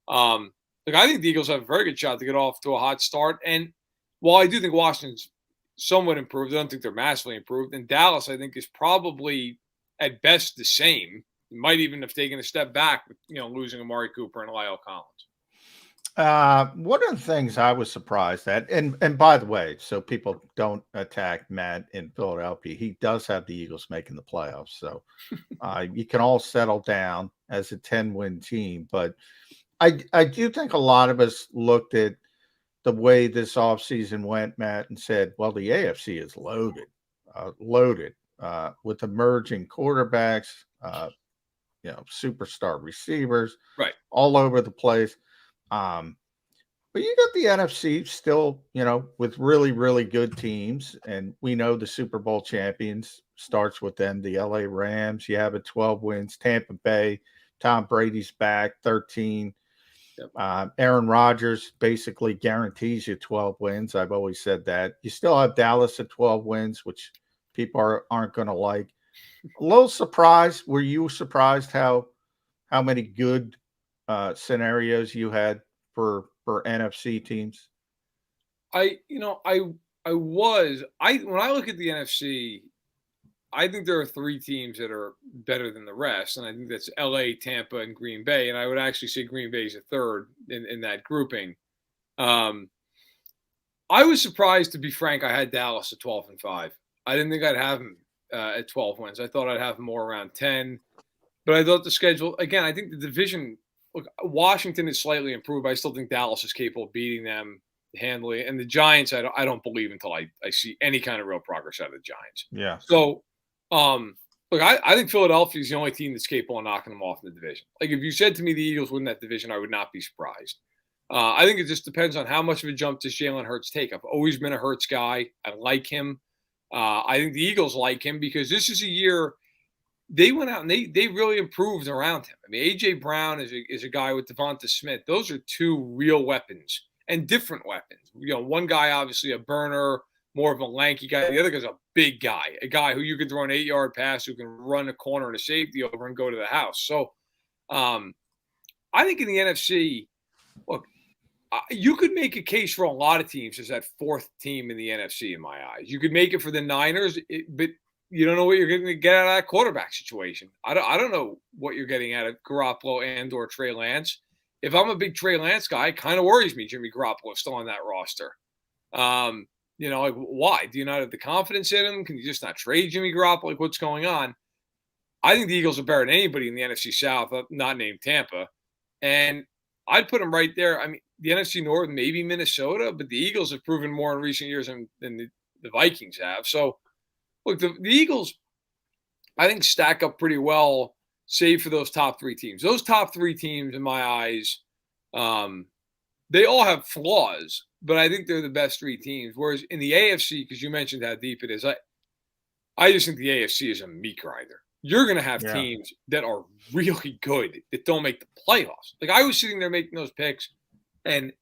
I think the Eagles have a very good shot to get off to a hot start. And while I do think Washington's somewhat improved, I don't think they're massively improved. And Dallas, I think, is probably at best the same. Might even have taken a step back with, losing Amari Cooper and Lyle Collins. One of the things I was surprised at, and by the way, so people don't attack Matt in Philadelphia, he does have the Eagles making the playoffs. So you can all settle down as a 10-win team. But I do think a lot of us looked at the way this offseason went, Matt, and said, well, the AFC is loaded with emerging quarterbacks, superstar receivers, right, all over the place. But you got the NFC still, with really, really good teams. And we know the Super Bowl champions starts with them, the LA Rams. You have 12 wins, Tampa Bay, Tom Brady's back, 13. Yep. Aaron Rodgers basically guarantees you 12 wins. I've always said that. You still have Dallas at 12 wins, which people aren't going to like. A little surprised. Were you surprised how many good scenarios you had for NFC teams? I was. When I look at the NFC, I think there are 3 teams that are better than the rest, and I think that's LA, Tampa, and Green Bay. And I would actually say Green Bay is a third in that grouping. I was surprised, to be frank. I had Dallas at 12-5. I didn't think I'd have them at 12 wins. I thought I'd have them more around 10. But I thought the schedule, again, I think the division, look, Washington is slightly improved, but I still think Dallas is capable of beating them handily. And the Giants, I don't believe until I see any kind of real progress out of the Giants. Yeah. So, look, I think Philadelphia is the only team that's capable of knocking them off in the division. Like, if you said to me the Eagles win that division, I would not be surprised. I think it just depends on how much of a jump does Jalen Hurts take. I've always been a Hurts guy. I like him. I think the Eagles like him because this is a year they went out and they really improved around him. I mean, A.J. Brown is a guy with Devonta Smith. Those are 2 real weapons and different weapons. One guy, obviously a burner, more of a lanky guy. The other guy's a big guy, a guy who you can throw an 8-yard pass, who can run a corner and a safety over and go to the house. So I think in the NFC, look, you could make a case for a lot of teams as that 4th team in the NFC in my eyes. You could make it for the Niners, but you don't know what you're going to get out of that quarterback situation. I don't know what you're getting out of Garoppolo and or Trey Lance. If I'm a big Trey Lance guy, it kind of worries me Jimmy Garoppolo is still on that roster. Like, why? Do you not have the confidence in him? Can you just not trade Jimmy Garoppolo? Like, what's going on? I think the Eagles are better than anybody in the NFC South, not named Tampa. And I'd put them right there. I mean, the NFC North, maybe Minnesota, but the Eagles have proven more in recent years than the Vikings have. So, look, the Eagles, I think, stack up pretty well, save for those top 3 teams. Those top 3 teams, in my eyes, they all have flaws, but I think they're the best 3 teams. Whereas in the AFC, because you mentioned how deep it is, I just think the AFC is a meat grinder. You're going to have teams that are really good that don't make the playoffs. Like, I was sitting there making those picks, and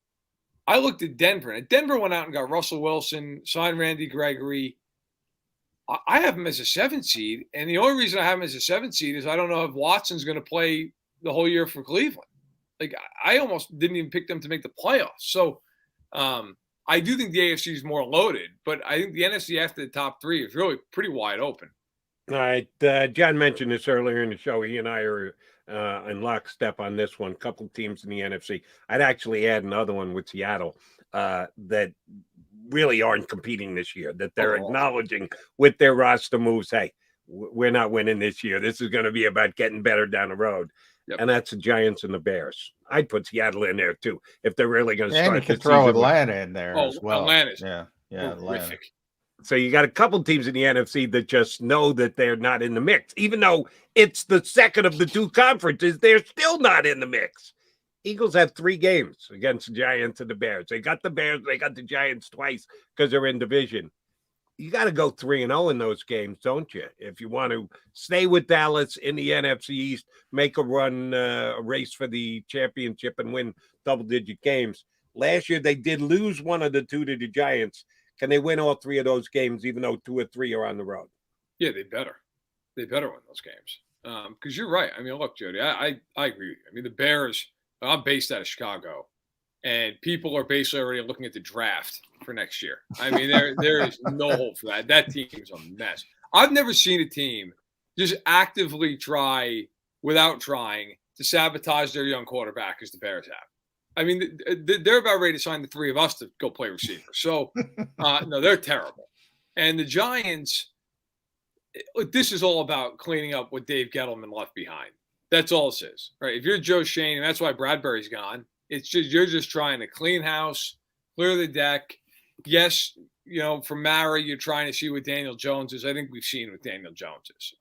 I looked at Denver. And Denver went out and got Russell Wilson, signed Randy Gregory. I have him as a 7 seed, and the only reason I have him as a 7 seed is I don't know if Watson's going to play the whole year for Cleveland. Like, I almost didn't even pick them to make the playoffs. So I do think the AFC is more loaded, but I think the NFC after the top 3 is really pretty wide open. All right. John mentioned this earlier in the show. He and I are in lockstep on this one. Couple teams in the NFC. I'd actually add another one with Seattle that really aren't competing this year, that they're acknowledging with their roster moves, hey, we're not winning this year. This is going to be about getting better down the road. Yep. And that's the Giants and the Bears. I'd put Seattle in there too if they're really going to start. And you could throw Atlanta in there as well. Atlanta's Atlanta. So you got a couple teams in the NFC that just know that they're not in the mix. Even though it's the second of the 2 conferences, they're still not in the mix. Eagles have 3 games against the Giants and the Bears. They got the Bears, they got the Giants twice because they're in division. You got to go 3-0 in those games, don't you? If you want to stay with Dallas in the NFC East, make a run, a race for the championship and win double-digit games. Last year, they did lose one of the 2 to the Giants. Can they win all 3 of those games, even though 2 or 3 are on the road? Yeah, they better. They better win those games. Because you're right. I mean, look, Jody, I agree with you. I mean, the Bears, I'm based out of Chicago, and people are basically already looking at the draft for next year. I mean, there is no hope for that. That team is a mess. I've never seen a team just actively try, without trying, to sabotage their young quarterback as the Bears have. I mean, they're about ready to sign the three of us to go play receiver. So, no, they're terrible. And the Giants, this is all about cleaning up what Dave Gettleman left behind. That's all this is, right? If you're Joe Shane, and that's why Bradbury's gone, it's just you're just trying to clean house, clear the deck. Yes, from Mara, you're trying to see what Daniel Jones is. I think we've seen what Daniel Jones is.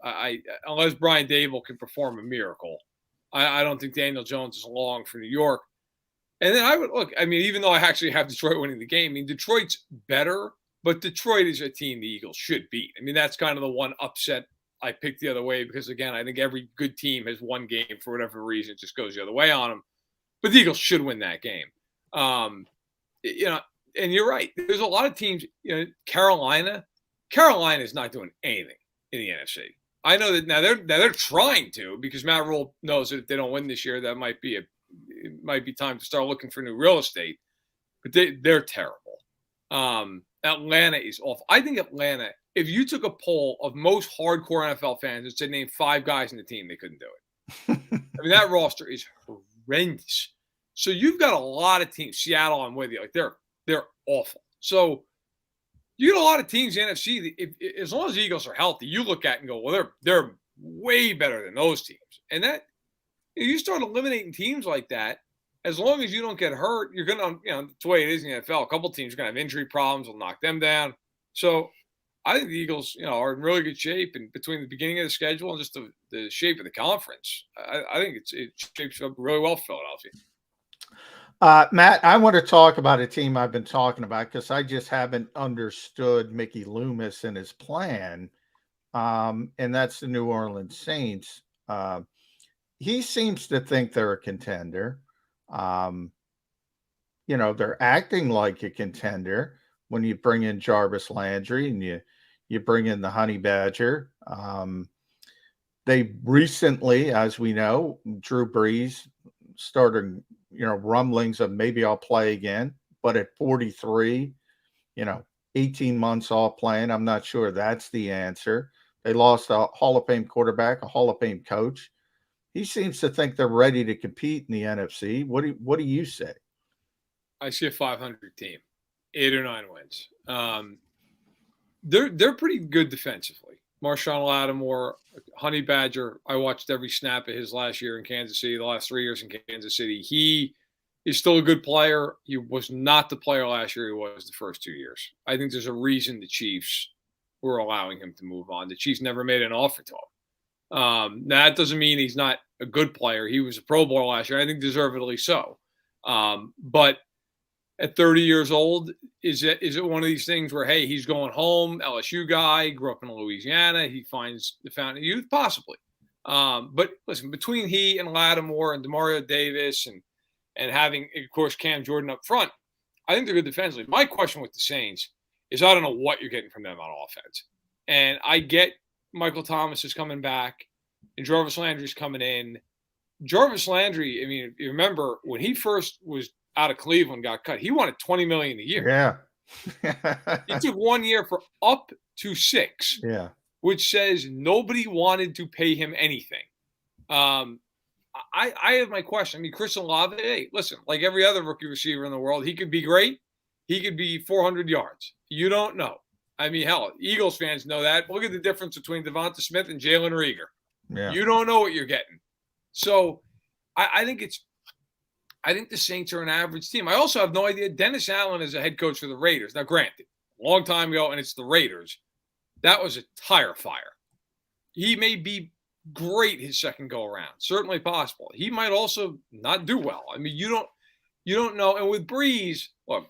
Unless Brian Dable can perform a miracle, I don't think Daniel Jones is long for New York. And then I would look, I mean, even though I actually have Detroit winning the game, I mean, Detroit's better, but Detroit is a team the Eagles should beat. I mean, that's kind of the one upset I picked the other way because, again, I think every good team has one game for whatever reason. It just goes the other way on them. But the Eagles should win that game. And you're right. There's a lot of teams, Carolina is not doing anything in the NFC. I know that now they're trying to because Matt Rule knows that if they don't win this year, that might be time to start looking for new real estate. But they're terrible. Atlanta is awful. I think Atlanta, if you took a poll of most hardcore NFL fans and said name 5 guys in the team, they couldn't do it. I mean, that roster is horrendous. So you've got a lot of teams. Seattle, I'm with you. Like they're awful. So you got a lot of teams in the NFC. As long as the Eagles are healthy, you look at and go, well, they're way better than those teams. And that you start eliminating teams like that. As long as you don't get hurt, you're going to, it's the way it is in the NFL. A couple of teams are going to have injury problems. Will knock them down. So I think the Eagles, are in really good shape. And between the beginning of the schedule and just the shape of the conference, I think it shapes up really well for Philadelphia. Matt, I want to talk about a team I've been talking about because I just haven't understood Mickey Loomis and his plan, and that's the New Orleans Saints. He seems to think they're a contender. They're acting like a contender when you bring in Jarvis Landry and you bring in the Honey Badger. They recently, as we know, Drew Brees started, rumblings of maybe I'll play again, but at 43, 18 months off playing, I'm not sure that's the answer. They lost a Hall of Fame quarterback, a Hall of Fame coach. He seems to think they're ready to compete in the NFC. What do you say? I see a 500 team, 8 or 9 wins. They're pretty good defensively. Marshawn Lattimore, Honey Badger, I watched every snap of his last year in Kansas City, the last 3 years in Kansas City. He is still a good player. He was not the player last year he was the first 2 years. I think there's a reason the Chiefs were allowing him to move on. The Chiefs never made an offer to him. Now, that doesn't mean he's not a good player. He was a Pro Bowler last year. I think deservedly so. But at 30 years old, is it one of these things where, hey, he's going home, LSU guy, grew up in Louisiana, he finds the fountain of youth? Possibly. But listen, between he and Lattimore and Demario Davis and having, of course, Cam Jordan up front, I think they're good defensively. My question with the Saints is I don't know what you're getting from them on offense. And I get Michael Thomas is coming back and Jarvis Landry's coming in. Jarvis Landry, I mean, you remember when he first was out of Cleveland, got cut, he wanted $20 million a year. Yeah. He took 1 year for up to 6. Yeah. Which says nobody wanted to pay him anything. I have my question. I mean, Chris Olave, hey, listen, like every other rookie receiver in the world, he could be great. He could be 400 yards. You don't know. I mean, hell, Eagles fans know that. Look at the difference between Devonta Smith and Jalen Reagor. Yeah. You don't know what you're getting. So I think the Saints are an average team. I also have no idea. Dennis Allen is a head coach for the Raiders. Now, granted, a long time ago, and it's the Raiders. That was a tire fire. He may be great his second go around. Certainly possible. He might also not do well. I mean, you don't know. And with Breeze, look,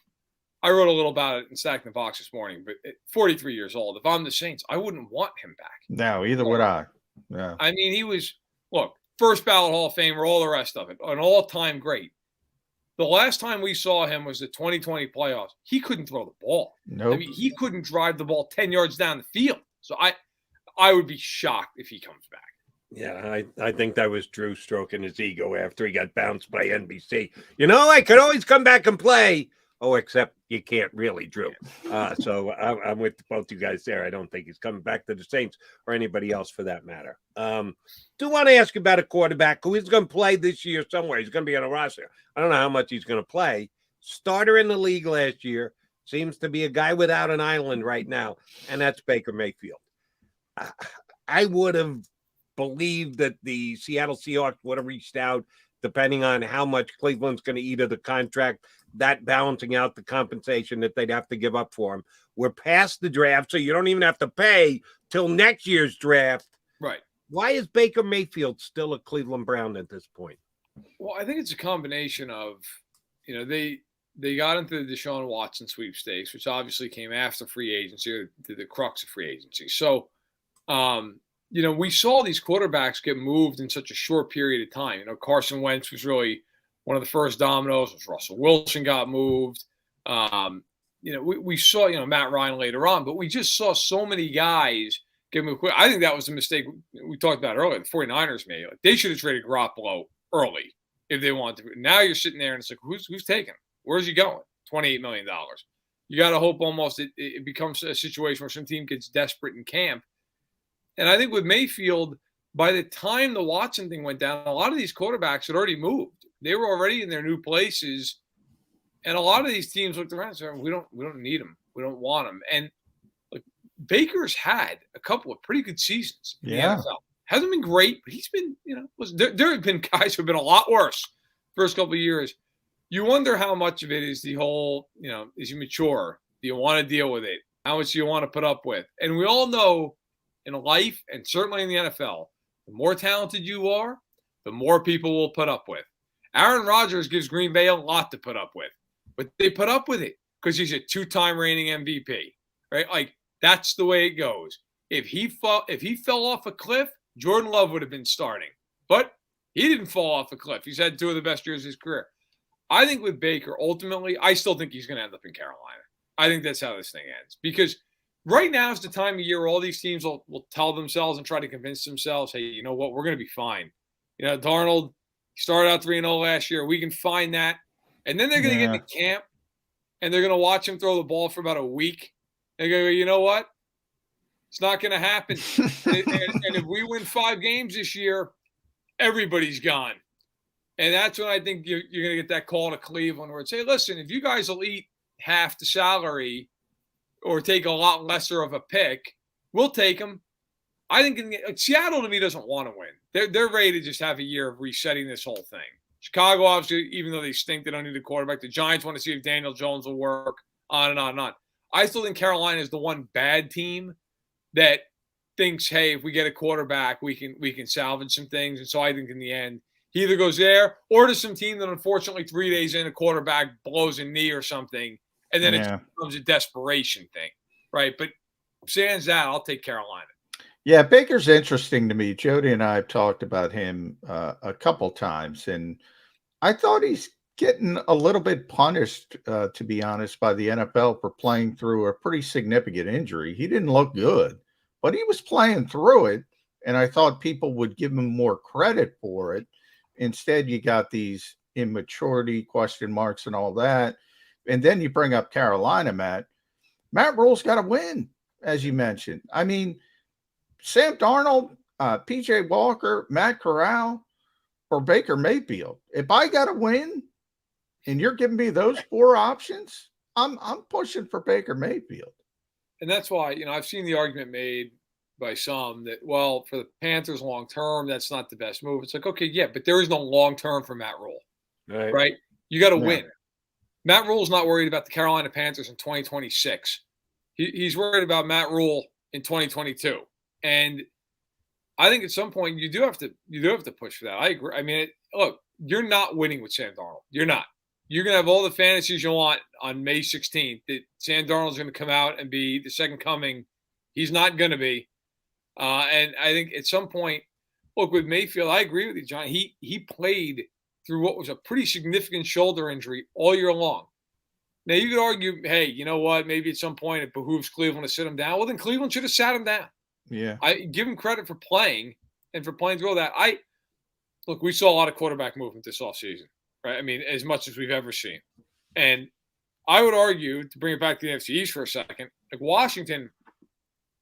I wrote a little about it in Stack the Box this morning, but at 43 years old, if I'm the Saints, I wouldn't want him back. No, either would I. Yeah. I mean, he was, look, first ballot Hall of Famer, all the rest of it, an all-time great. The last time we saw him was the 2020 playoffs. He couldn't throw the ball. Nope. I mean, he couldn't drive the ball 10 yards down the field. So I would be shocked if he comes back. Yeah, I think that was Drew stroking his ego after he got bounced by NBC. I could always come back and play. Oh, except you can't really, Drew. So I'm with both you guys there. I don't think he's coming back to the Saints or anybody else for that matter. Do want to ask you about a quarterback who is going to play this year somewhere. He's going to be on a roster. I don't know how much he's going to play. Starter in the league last year. Seems to be a guy without an island right now, and that's Baker Mayfield. I would have believed that the Seattle Seahawks would have reached out, depending on how much Cleveland's going to eat of the contract, that balancing out the compensation that they'd have to give up for him. We're past the draft, so you don't even have to pay till next year's draft. Right. Why is Baker Mayfield still a Cleveland Brown at this point? Well, I think it's a combination of, they got into the Deshaun Watson sweepstakes, which obviously came after free agency, or the crux of free agency. So, we saw these quarterbacks get moved in such a short period of time. Carson Wentz was really one of the first dominoes. Russell Wilson got moved. We saw, Matt Ryan later on, but we just saw so many guys get moved quick. I think that was the mistake we talked about earlier. The 49ers made. They should have traded Garoppolo early if they wanted to. Now you're sitting there and it's like, who's taking him? Where's he going? $28 million. You got to hope almost it becomes a situation where some team gets desperate in camp. And I think with Mayfield, by the time the Watson thing went down, a lot of these quarterbacks had already moved. They were already in their new places. And a lot of these teams looked around and said, we don't need him. We don't want him. And Baker's had a couple of pretty good seasons in the NFL. Hasn't been great, but he's been, there have been guys who have been a lot worse first couple of years. You wonder how much of it is the whole, is you mature? Do you want to deal with it? How much do you want to put up with? And we all know in life, and certainly in the NFL, the more talented you are, the more people will put up with. Aaron Rodgers gives Green Bay a lot to put up with, but they put up with it because he's a two-time reigning MVP, right? That's the way it goes. If he fell off a cliff, Jordan Love would have been starting, but he didn't fall off a cliff. He's had two of the best years of his career. I think with Baker, ultimately, I still think he's going to end up in Carolina. I think that's how this thing ends. Because right now is the time of year where all these teams will tell themselves and try to convince themselves, hey, you know what, we're going to be fine. Darnold started out 3-0 last year. We can find that. And then they're going to get into camp, and they're going to watch him throw the ball for about a week. They're going to go, you know what? It's not going to happen. and if we win 5 games this year, everybody's gone. And that's when I think you're going to get that call to Cleveland where it's, hey, listen, if you guys will eat half the salary or take a lot lesser of a pick, we'll take them. I think Seattle, to me, doesn't want to win. They're ready to just have a year of resetting this whole thing. Chicago, obviously, even though they stink, they don't need a quarterback. The Giants want to see if Daniel Jones will work, on and on and on. I still think Carolina is the one bad team that thinks, hey, if we get a quarterback, we can salvage some things. And so I think in the end, he either goes there or to some team that unfortunately 3 days in, a quarterback blows a knee or something, and then it becomes a desperation thing, right? But sans that, I'll take Carolina. Yeah, Baker's interesting to me. Jody and I have talked about him a couple times, and I thought he's getting a little bit punished, to be honest, by the NFL for playing through a pretty significant injury. He didn't look good, but he was playing through it, and I thought people would give him more credit for it. Instead, you got these immaturity question marks and all that. And then you bring up Carolina, Matt. Matt Rule's got to win, as you mentioned. I mean, Sam Darnold, PJ Walker, Matt Corral, or Baker Mayfield. If I got to win and you're giving me those 4 options, I'm pushing for Baker Mayfield. And that's why, I've seen the argument made by some that, well, for the Panthers long term, that's not the best move. It's like, okay, yeah, but there is no long term for Matt Rule, right? You got to win. Matt Rule's not worried about the Carolina Panthers in 2026. He's worried about Matt Rule in 2022. And I think at some point you do have to push for that. I agree. I mean, look, you're not winning with Sam Darnold. You're not. You're going to have all the fantasies you want on May 16th that Sam Darnold's going to come out and be the second coming. He's not going to be. And I think at some point, look, with Mayfield, I agree with you, John. He played through what was a pretty significant shoulder injury all year long. Now, you could argue, hey, you know what? Maybe at some point it behooves Cleveland to sit him down. Well, then Cleveland should have sat him down. Yeah. I give him credit for playing and for playing through all that. We saw a lot of quarterback movement this offseason, right? I mean, as much as we've ever seen. And I would argue, to bring it back to the NFC East for a second, like Washington,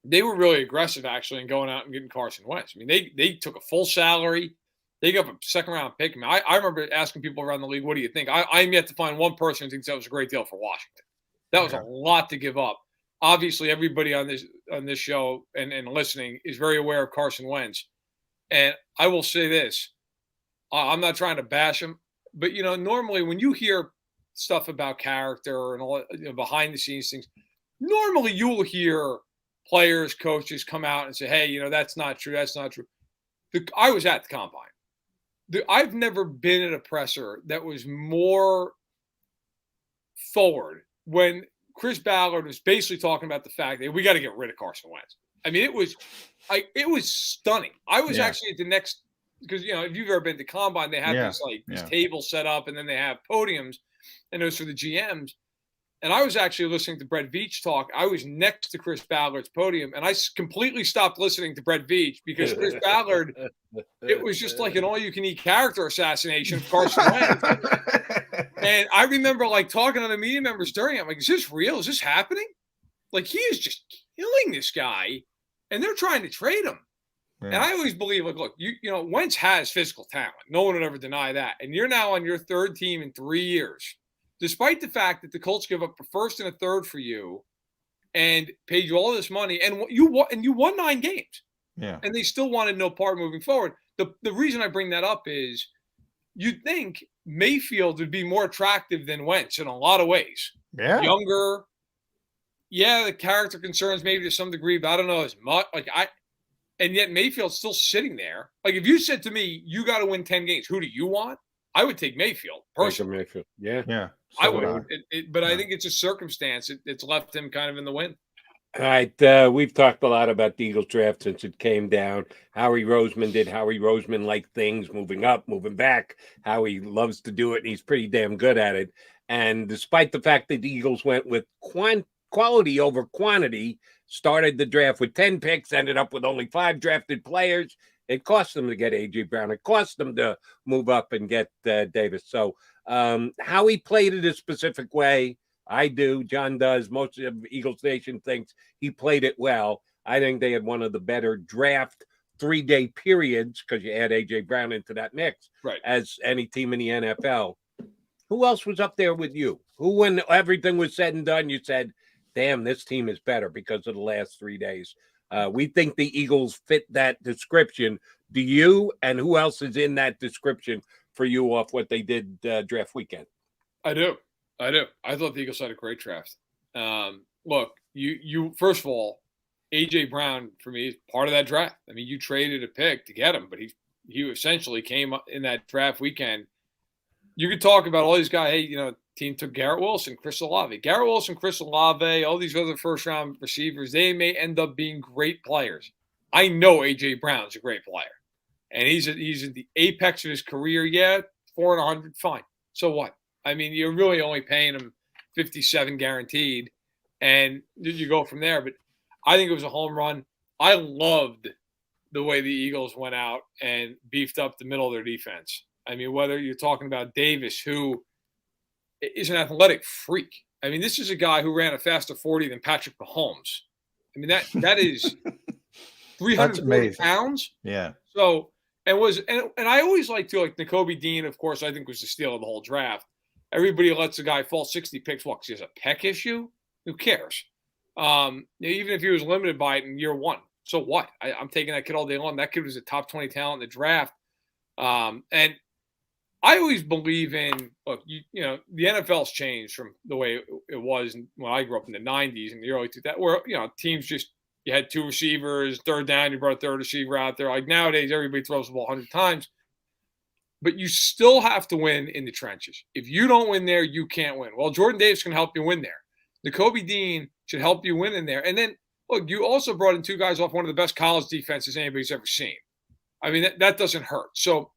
they were really aggressive actually in going out and getting Carson Wentz. I mean, they took a full salary. They got a second-round pick. I mean, I remember asking people around the league, what do you think? I'm yet to find one person who thinks that was a great deal for Washington. That was a lot to give up. Obviously, everybody on this show and listening is very aware of Carson Wentz. And I will say this. I'm not trying to bash him, but, normally when you hear stuff about character and all behind-the-scenes things, normally you will hear players, coaches come out and say, hey, that's not true. That's not true. I was at the Combine. I've never been at a presser that was more forward when Chris Ballard was basically talking about the fact that we got to get rid of Carson Wentz. I mean, it was stunning. I was actually at the next, because, if you've ever been to Combine, they have these tables set up and then they have podiums, and those for the GMs. And I was actually listening to Brett Veach talk. I was next to Chris Ballard's podium, and I completely stopped listening to Brett Veach because Chris Ballard, it was just like an all-you-can-eat character assassination of Carson Wentz. And I remember, talking to the media members during it. I'm like, is this real? Is this happening? Like, he is just killing this guy, and they're trying to trade him. Yeah. And I always believe, look, Wentz has physical talent. No one would ever deny that. And you're now on your third team in 3 years. Despite the fact that the Colts give up a first and a third for you and paid you all this money, and you won 9 games. Yeah. And they still wanted no part moving forward. The reason I bring that up is you'd think Mayfield would be more attractive than Wentz in a lot of ways. Yeah. Younger. Yeah, the character concerns maybe to some degree, but I don't know as much. And yet Mayfield's still sitting there. Like, if you said to me, you got to win 10 games, who do you want? I would take Mayfield personally. Mayfield. Yeah. Yeah. I would. But I think it's a circumstance. It's left him kind of in the wind. All right. We've talked a lot about the Eagles draft since it came down. Howie Roseman did Howie Roseman-like things, moving up, moving back. Howie loves to do it, and he's pretty damn good at it. And despite the fact that the Eagles went with quality over quantity, started the draft with 10 picks, ended up with only 5 drafted players. It cost them to get A.J. Brown. It cost them to move up and get Davis. So Howie played it a specific way. I do. John does. Most of Eagles Nation thinks he played it well. I think they had one of the better draft 3-day periods, because you add A.J. Brown into that mix, as any team in the NFL. Who else was up there with you? Who, when everything was said and done, you said, damn, this team is better because of the last 3 days? We think the Eagles fit that description. Do you, and who else is in that description for you off what they did draft weekend? I do. I thought the Eagles had a great draft. Look, you first of all, A.J. Brown, for me, is part of that draft. I mean, you traded a pick to get him, but he essentially came up in that draft weekend. You could talk about all these guys. Hey, team took Garrett Wilson, Chris Olave. Garrett Wilson, Chris Olave, all these other first-round receivers, they may end up being great players. I know A.J. Brown's a great player. And he's at the apex of his career. Yeah, 4 and 100, fine. So what? I mean, you're really only paying him $57 guaranteed, and you go from there. But I think it was a home run. I loved the way the Eagles went out and beefed up the middle of their defense. I mean, whether you're talking about Davis, who is an athletic freak. I mean, this is a guy who ran a faster 40 than Patrick Mahomes. I mean, that is 340 pounds. Yeah. So, and I always like Nakobe Dean, of course, I think was the steal of the whole draft. Everybody lets a guy fall 60 picks. What, because he has a pec issue? Who cares? Even if he was limited by it in year 1. So what? I'm taking that kid all day long. That kid was a top 20 talent in the draft. And I always believe in, look, the NFL's changed from the way it was when I grew up in the 90s and the early 2000s, where, teams just, you had 2 receivers, third down, you brought a third receiver out there. Like nowadays, everybody throws the ball 100 times. But you still have to win in the trenches. If you don't win there, you can't win. Well, Jordan Davis can help you win there. Nakobe Dean should help you win in there. And then, look, you also brought in 2 guys off one of the best college defenses anybody's ever seen. I mean, that doesn't hurt. So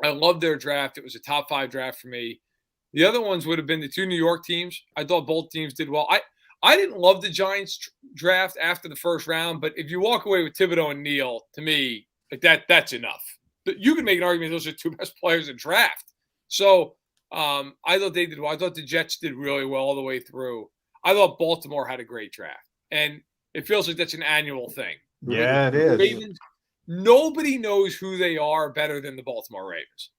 I love their draft. It was a top 5 draft for me. The other ones would have been the 2 New York teams. I thought both teams did well. I didn't love the Giants draft after the first round, but if you walk away with Thibodeau and Neal, to me, that's enough. You can make an argument those are 2 best players in draft. So I thought they did well. I thought the Jets did really well all the way through. I thought Baltimore had a great draft. And it feels like that's an annual thing. Yeah, it is. Ravens, nobody knows who they are better than the Baltimore Ravens.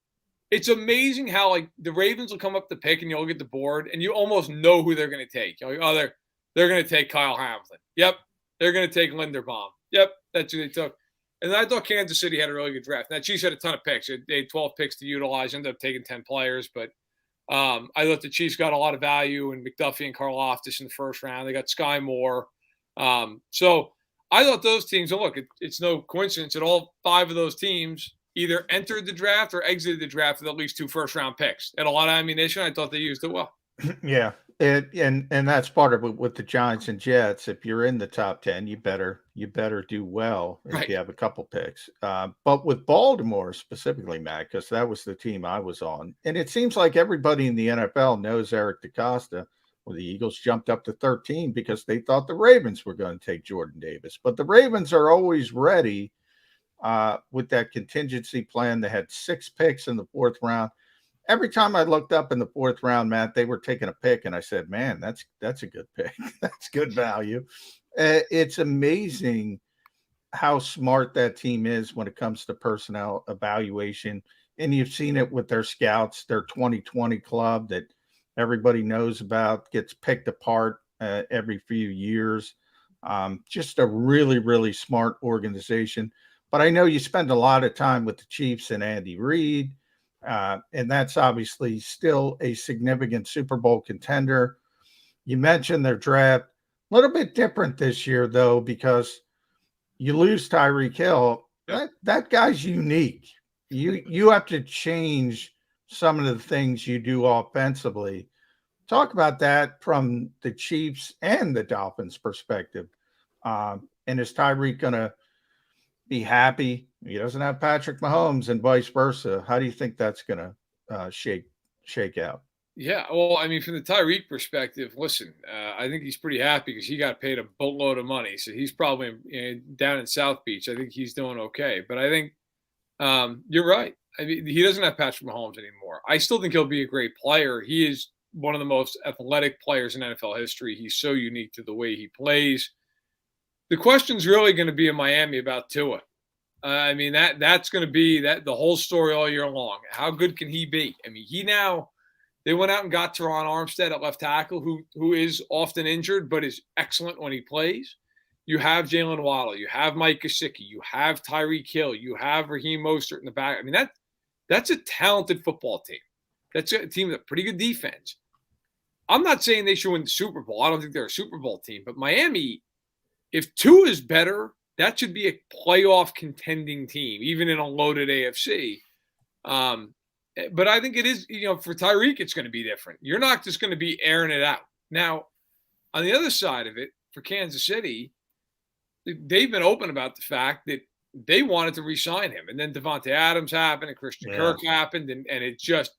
It's amazing how, like, the Ravens will come up the pick and you'll look at the board and you almost know who they're going to take. You're like, oh, they're going to take Kyle Hamilton. Yep. They're going to take Linderbaum. Yep. That's who they took. And I thought Kansas City had a really good draft. Now, Chiefs had a ton of picks. They had 12 picks to utilize, ended up taking 10 players. But I thought the Chiefs got a lot of value in McDuffie and Karlaftis in the first round. They got Sky Moore. So I thought those teams, and look, it's no coincidence that all 5 of those teams either entered the draft or exited the draft with at least 2 first-round picks. And a lot of ammunition. I thought they used it well. Yeah. And that's part of it with the Giants and Jets. If you're in the top 10, you better do well if you have a couple picks. But with Baltimore specifically, Matt, because that was the team I was on, and it seems like everybody in the NFL knows Eric DeCosta. Well, the Eagles jumped up to 13 because they thought the Ravens were going to take Jordan Davis. But the Ravens are always ready with that contingency plan. They had 6 picks in the 4th round. Every time I looked up in the 4th round, Matt, they were taking a pick, and I said, man, that's a good pick. That's good value. It's amazing how smart that team is when it comes to personnel evaluation. And you've seen it with their scouts, their 2020 club that everybody knows about, gets picked apart every few years. Just a really, really smart organization. But I know you spend a lot of time with the Chiefs and Andy Reid. And that's obviously still a significant Super Bowl contender. You mentioned their draft. A little bit different this year, though, because you lose Tyreek Hill. That guy's unique. You have to change some of the things you do offensively. Talk about that from the Chiefs and the Dolphins' perspective. And is Tyreek going to be happy? He doesn't have Patrick Mahomes and vice versa. How do you think that's going to shake out? Yeah, well, I mean, from the Tyreek perspective, listen, I think he's pretty happy because he got paid a boatload of money. So he's probably down in South Beach. I think he's doing okay. But I think you're right. I mean, he doesn't have Patrick Mahomes anymore. I still think he'll be a great player. He is one of the most athletic players in NFL history. He's so unique to the way he plays. The question's really going to be in Miami about Tua. I mean, that's going to be the whole story all year long. How good can he be? I mean, they went out and got Teron Armstead at left tackle, who is often injured but is excellent when he plays. You have Jalen Waddle, you have Mike Gesicki, you have Tyreek Hill, you have Raheem Mostert in the back. I mean, that's a talented football team. That's a team with a pretty good defense. I'm not saying they should win the Super Bowl. I don't think they're a Super Bowl team, but Miami, if Tua is better, that should be a playoff contending team, even in a loaded AFC. But I think it is, for Tyreek, it's going to be different. You're not just going to be airing it out. Now, on the other side of it, for Kansas City, they've been open about the fact that they wanted to re-sign him. And then Devontae Adams happened and Christian Kirk happened, and it just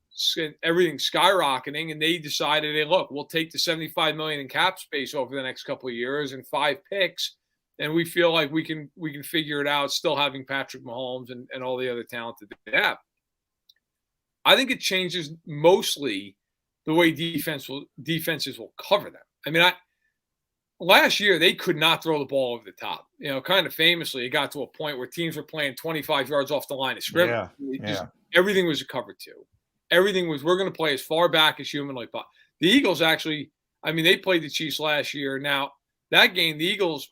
everything's skyrocketing. And they decided, hey, look, we'll take the $75 million in cap space over the next couple of years and 5 picks. And we feel like we can figure it out, still having Patrick Mahomes and all the other talent that they have. I think it changes mostly the way defenses will cover them. I mean, last year they could not throw the ball over the top. Kind of famously, it got to a point where teams were playing 25 yards off the line of scrimmage. Everything was a cover 2. Everything was, we're going to play as far back as humanly possible. The Eagles actually, I mean, they played the Chiefs last year. Now, that game, the Eagles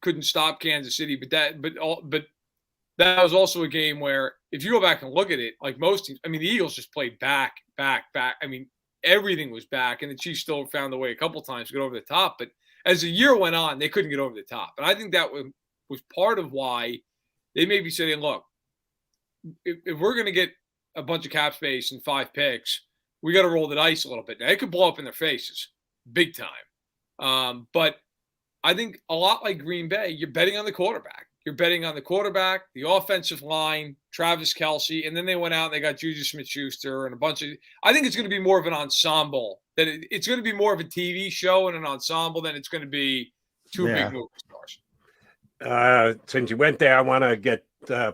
couldn't stop Kansas City, but that was also a game where if you go back and look at it, like most teams, I mean, the Eagles just played back. I mean, everything was back, and the Chiefs still found a way a couple times to get over the top. But as the year went on, they couldn't get over the top. And I think that was part of why they may be saying, look, if we're going to get a bunch of cap space and 5 picks, we got to roll the dice a little bit. Now, it could blow up in their faces big time. But I think a lot like Green Bay, you're betting on the quarterback. You're betting on the quarterback, the offensive line, Travis Kelce, and then they went out and they got Juju Smith-Schuster and a bunch of – I think it's going to be more of an ensemble. It's going to be more of a TV show and an ensemble than it's going to be 2 big movie stars. Since you went there, I want to get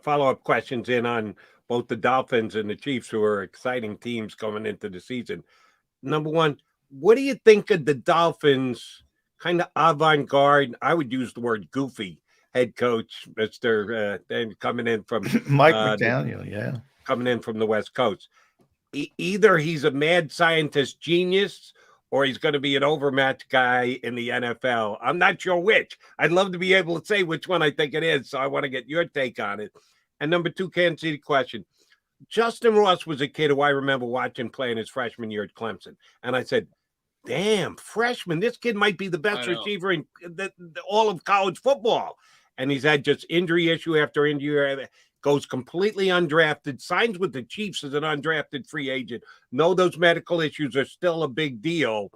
follow-up questions in on both the Dolphins and the Chiefs, who are exciting teams coming into the season. Number one, what do you think of the Dolphins' kind of avant-garde, I would use the word goofy, head coach, Mr. Coming in from Mike McDaniel, coming in from the West Coast? Either he's a mad scientist genius or he's going to be an overmatched guy in the NFL. I'm not sure which. I'd love to be able to say which one I think it is, so I want to get your take on it. And number two, Kansas City question. Justin Ross was a kid who I remember watching playing his freshman year at Clemson. And I said, damn, freshman, this kid might be the best receiver in all of college football. And he's had just injury issue after injury, goes completely undrafted, signs with the Chiefs as an undrafted free agent. No, those medical issues are still a big deal.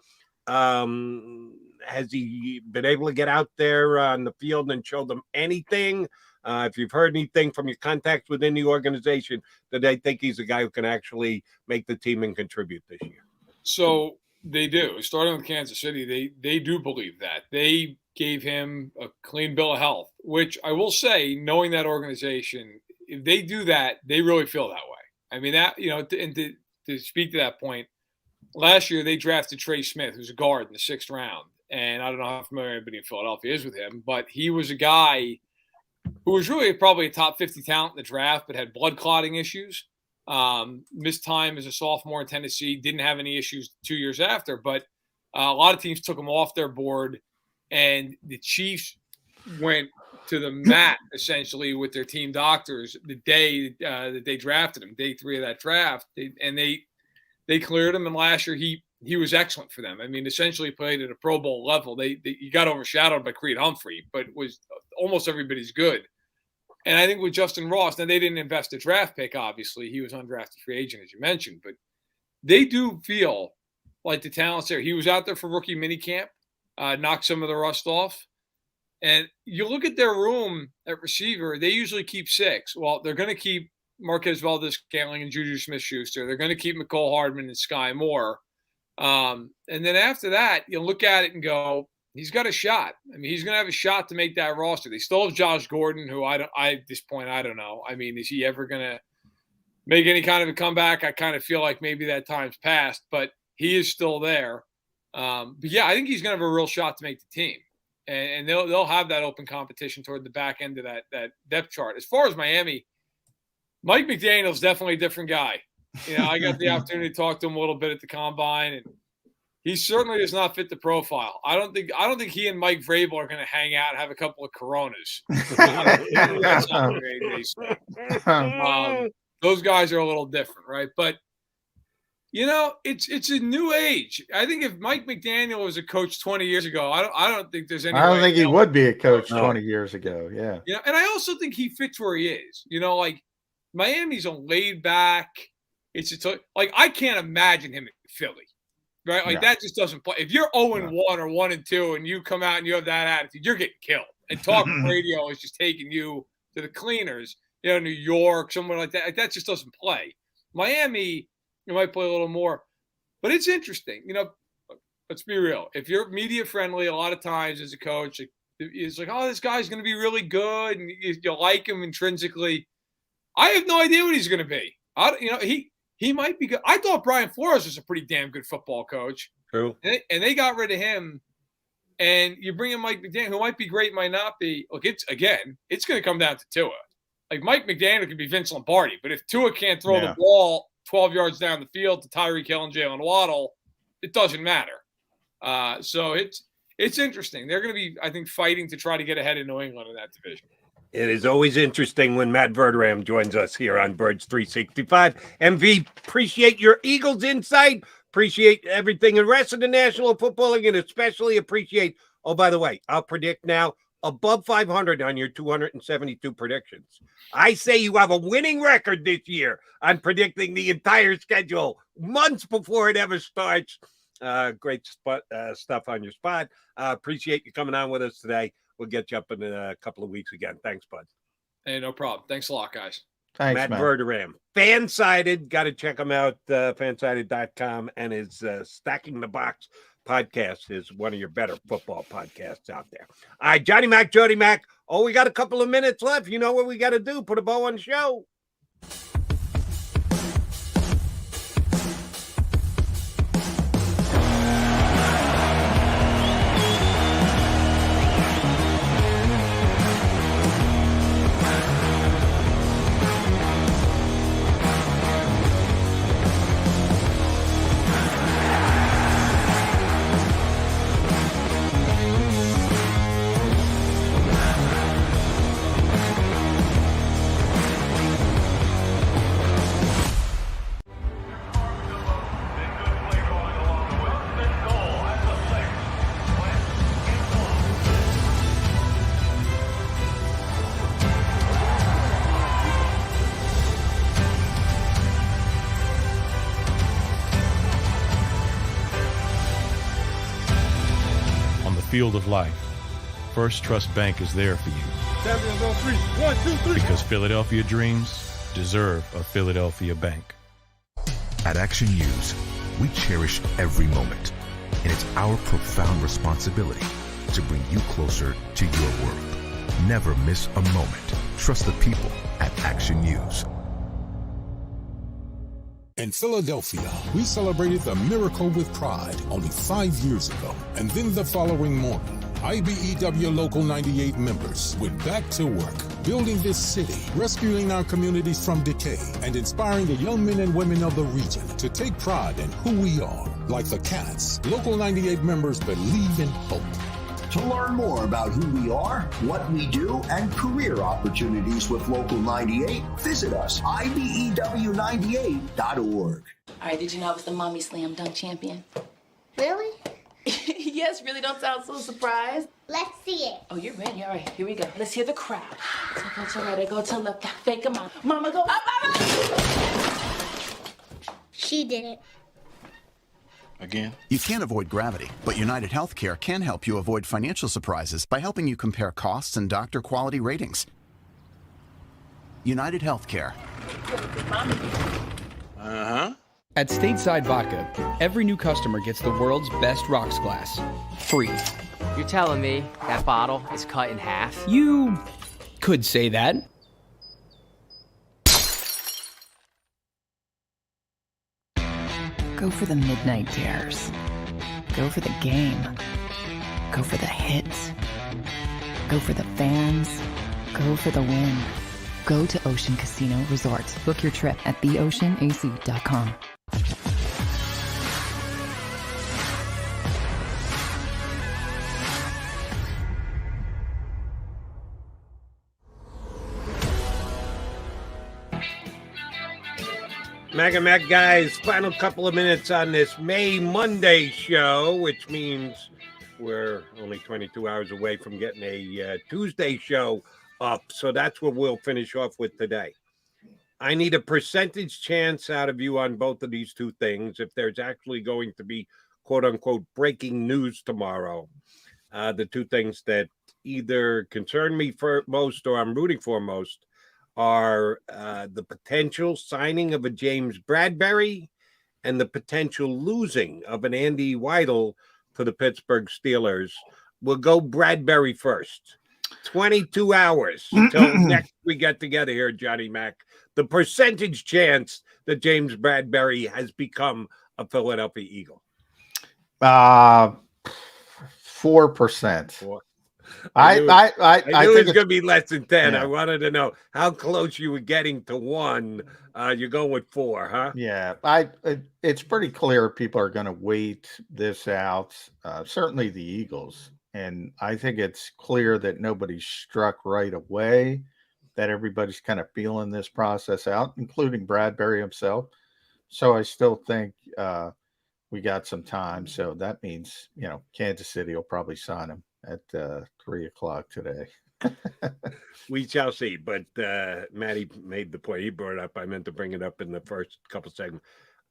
Has he been able to get out there on the field and show them anything? If you've heard anything from your contacts within the organization, that they think he's a guy who can actually make the team and contribute this year. So they do. Starting with Kansas City, they do believe that. They gave him a clean bill of health, which I will say, knowing that organization, if they do that, they really feel that way. I mean, that, and to speak to that point, last year they drafted Trey Smith, who's a guard in the 6th round. And I don't know how familiar anybody in Philadelphia is with him, but he was a guy who was really probably a top 50 talent in the draft, but had blood clotting issues. Missed time as a sophomore in Tennessee, didn't have any issues 2 years after, but a lot of teams took him off their board, and the Chiefs went to the mat essentially with their team doctors the day that they drafted him, day 3 of that draft, they cleared him. And last year he was excellent for them. I mean, essentially played at a Pro Bowl level. He got overshadowed by Creed Humphrey, but was almost everybody's good. And I think with Justin Ross, now they didn't invest a draft pick, obviously. He was undrafted free agent, as you mentioned, but they do feel like the talent's there. He was out there for rookie minicamp, knocked some of the rust off. And you look at their room at receiver, they usually keep 6. Well, they're going to keep Marquez Valdez-Scantling and Juju Smith-Schuster. They're going to keep McCole Hardman and Sky Moore. And then after that, you look at it and go, he's got a shot. I mean, he's going to have a shot to make that roster. They still have Josh Gordon, who at this point, I don't know. I mean, is he ever going to make any kind of a comeback? I kind of feel like maybe that time's passed, but he is still there. But yeah, I think he's going to have a real shot to make the team. And they'll have that open competition toward the back end of that depth chart. As far as Miami, Mike McDaniel's definitely a different guy. I got the opportunity to talk to him a little bit at the combine, and he certainly does not fit the profile. I don't think he and Mike Vrabel are going to hang out and have a couple of Coronas. Those guys are a little different, right? But it's a new age. I think if Mike McDaniel was a coach 20 years ago, I don't think there's any. I don't think he would be a coach 20 years ago. Yeah. And I also think he fits where he is. Like Miami's a laid back. I can't imagine him in Philly, right? Like that just doesn't play. If you're 0-1 or 1-2 and you come out and you have that attitude, you're getting killed. And talking radio is just taking you to the cleaners. New York, somewhere like that. Like that just doesn't play. Miami, you might play a little more, but it's interesting. Let's be real. If you're media friendly, a lot of times as a coach, it's like, oh, this guy's going to be really good, and you like him intrinsically. I have no idea what he's going to be. He might be good. I thought Brian Flores was a pretty damn good football coach. True. And they got rid of him, and you bring in Mike McDaniel, who might be great, might not be. Look, it's going to come down to Tua. Like Mike McDaniel could be Vince Lombardi, but if Tua can't throw the ball 12 yards down the field to Tyreek Hill and Jalen Waddle, it doesn't matter. So it's interesting. They're going to be, I think, fighting to try to get ahead of New England in that division. It is always interesting when Matt Verderam joins us here on Birds 365. MV, appreciate your Eagles insight. Appreciate everything in the rest of the National Football League, and especially appreciate, oh, by the way, I'll predict now above 500 on your 272 predictions. I say you have a winning record this year on predicting the entire schedule months before it ever starts. Great stuff on your spot. Appreciate you coming on with us today. We'll get you up in a couple of weeks again. Thanks, bud. Hey, no problem. Thanks a lot, guys. Thanks, Matt man. Verderam. Fansided. Got to check him out, fansided.com, and his Stacking the Box podcast is one of your better football podcasts out there. All right, Johnny Mac, Jody Mac. Oh, we got a couple of minutes left. You know what we got to do? Put a bow on the show. field of life, First Trust Bank is there for you. Champions on three. 1, 2, 3. Because Philadelphia dreams deserve a Philadelphia bank. At Action News, we cherish every moment, and it's our profound responsibility to bring you closer to your world. Never miss a moment. Trust the people at Action News. In Philadelphia, we celebrated the miracle with pride only 5 years ago. And then the following morning, IBEW Local 98 members went back to work, building this city, rescuing our communities from decay, and inspiring the young men and women of the region to take pride in who we are. Like the Cats, Local 98 members believe in hope. To learn more about who we are, what we do, and career opportunities with Local 98, visit us, IBEW98.org. All right, did you know I was the mommy slam dunk champion? Really? Yes, really, don't sound so surprised. Let's see it. Oh, you're ready. All right, here we go. Let's hear the crowd. So go to right, I go to left, fake 'em out. Mama, go up, up, up. She did it. Again? You can't avoid gravity, but United Healthcare can help you avoid financial surprises by helping you compare costs and doctor quality ratings. United Healthcare. At Stateside Vodka, every new customer gets the world's best rocks glass, free. You're telling me that bottle is cut in half? You could say that. Go for the midnight dares. Go for the game. Go for the hits. Go for the fans. Go for the win. Go to Ocean Casino Resort. Book your trip at theoceanac.com. Mac guys, final couple of minutes on this Monday show, which means we're only 22 hours away from getting a Tuesday show up. So that's what we'll finish off with today. I need a percentage chance out of you on both of these two things. If there's actually going to be quote unquote breaking news tomorrow, the two things that either concern me for most or I'm rooting for most are the potential signing of a James Bradberry and the potential losing of an Andy Weidel to the Pittsburgh Steelers. We'll go Bradberry first. 22 hours until next we get together here, Johnny Mac. The percentage chance that James Bradberry has become a Philadelphia Eagle. 4%. I knew it was going to be less than 10. Yeah. I wanted to know how close you were getting to 1. You're going with 4, huh? Yeah, it's pretty clear people are going to wait this out. Certainly the Eagles, and I think it's clear that nobody's struck right away. That everybody's kind of feeling this process out, including Bradberry himself. So I still think we got some time. So that means Kansas City will probably sign him at 3:00 today. We shall see. But Matty made the point. He brought it up. I meant to bring it up in the first couple segments.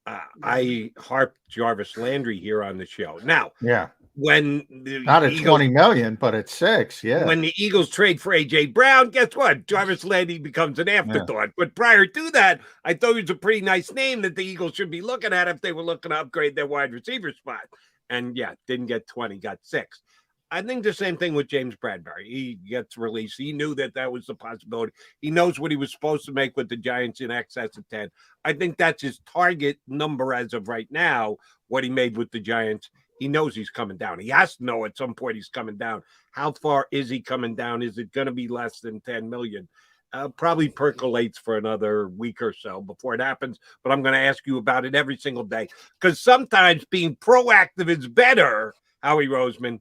I harped Jarvis Landry here on the show. Now, yeah, when the not at Eagles, 20 million, but at 6, yeah. When the Eagles trade for A.J. Brown, guess what? Jarvis Landry becomes an afterthought. Yeah. But prior to that, I thought it was a pretty nice name that the Eagles should be looking at if they were looking to upgrade their wide receiver spot. And yeah, didn't get 20, got 6. I think the same thing with James Bradberry. He gets released. He knew that was the possibility. He knows what he was supposed to make with the Giants in excess of 10. I think that's his target number as of right now, what he made with the Giants. He knows he's coming down. He has to know at some point he's coming down. How far is he coming down? Is it going to be less than 10 million? Probably percolates for another week or so before it happens. But I'm going to ask you about it every single day because sometimes being proactive is better, Howie Roseman.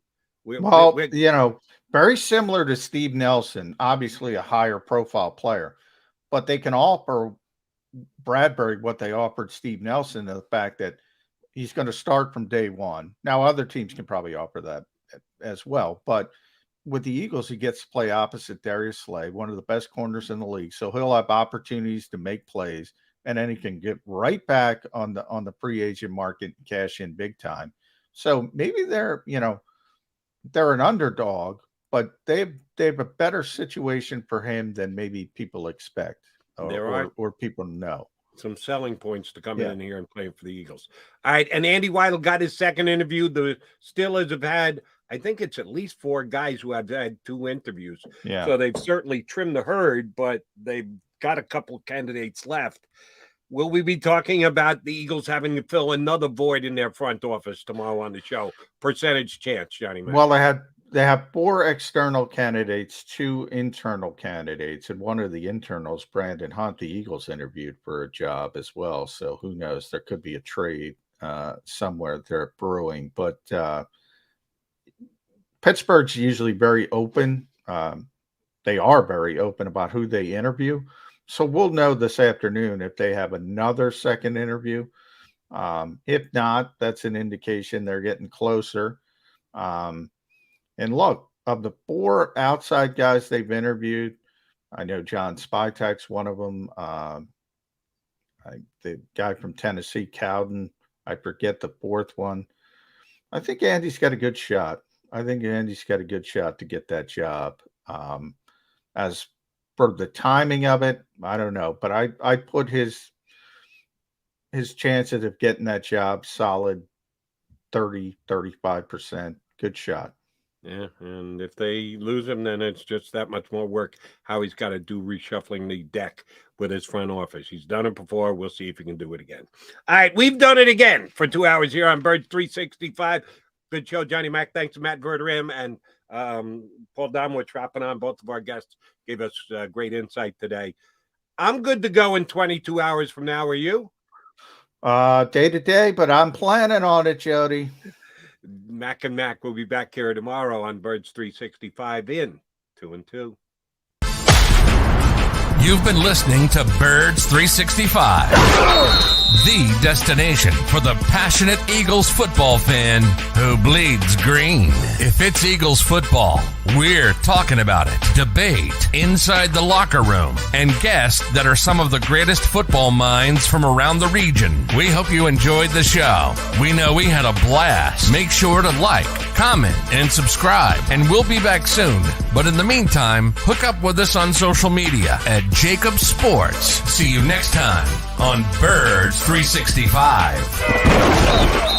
Very similar to Steve Nelson, obviously a higher profile player, but they can offer Bradberry what they offered Steve Nelson, the fact that he's going to start from day one. Now, other teams can probably offer that as well, but with the Eagles, he gets to play opposite Darius Slay, one of the best corners in the league. So he'll have opportunities to make plays, and then he can get right back on the free agent market and cash in big time. So maybe they're, they're an underdog, but they've a better situation for him than maybe people expect or people know. Some selling points to come in here and play for the Eagles. All right, and Andy Weidl got his second interview. The Steelers have had, I think it's at least 4 guys who have had 2 interviews. Yeah. So they've certainly trimmed the herd, but they've got a couple of candidates left. Will we be talking about the Eagles having to fill another void in their front office tomorrow on the show? Percentage chance, Johnny Mac. Well, they have 4 external candidates, 2 internal candidates, and one of the internals, Brandon Hunt, the Eagles interviewed for a job as well. So who knows? There could be a trade somewhere there brewing. But Pittsburgh's usually very open. They are very open about who they interview. So we'll know this afternoon if they have another second interview. If not, that's an indication they're getting closer. And look, of the 4 outside guys they've interviewed, I know John Spytek's one of them. The guy from Tennessee, Cowden, I forget the 4th one. I think Andy's got a good shot. To get that job. As for the timing of it, I don't know. But I put his chances of getting that job solid 30, 35%. Good shot. Yeah, and if they lose him, then it's just that much more work. How he's got to do reshuffling the deck with his front office. He's done it before. We'll see if he can do it again. All right, we've done it again for 2 hours here on Birds 365. Good show, Johnny Mac. Thanks to Matt Verderam and Paul Domowitz dropping on. Both of our guests gave us great insight today. I'm good to go in 22 hours from now. Are you? Day to day, but I'm planning on it, Jody. Mac and Mac will be back here tomorrow on Birds 365 in 2 and 2. You've been listening to Birds 365, the destination for the passionate Eagles football fan who bleeds green. If it's Eagles football, we're talking about it. Debate, inside the locker room, and guests that are some of the greatest football minds from around the region. We hope you enjoyed the show. We know we had a blast. Make sure to like, comment, and subscribe, and we'll be back soon. But in the meantime, hook up with us on social media at JAKIB Sports. See you next time on Birds 365.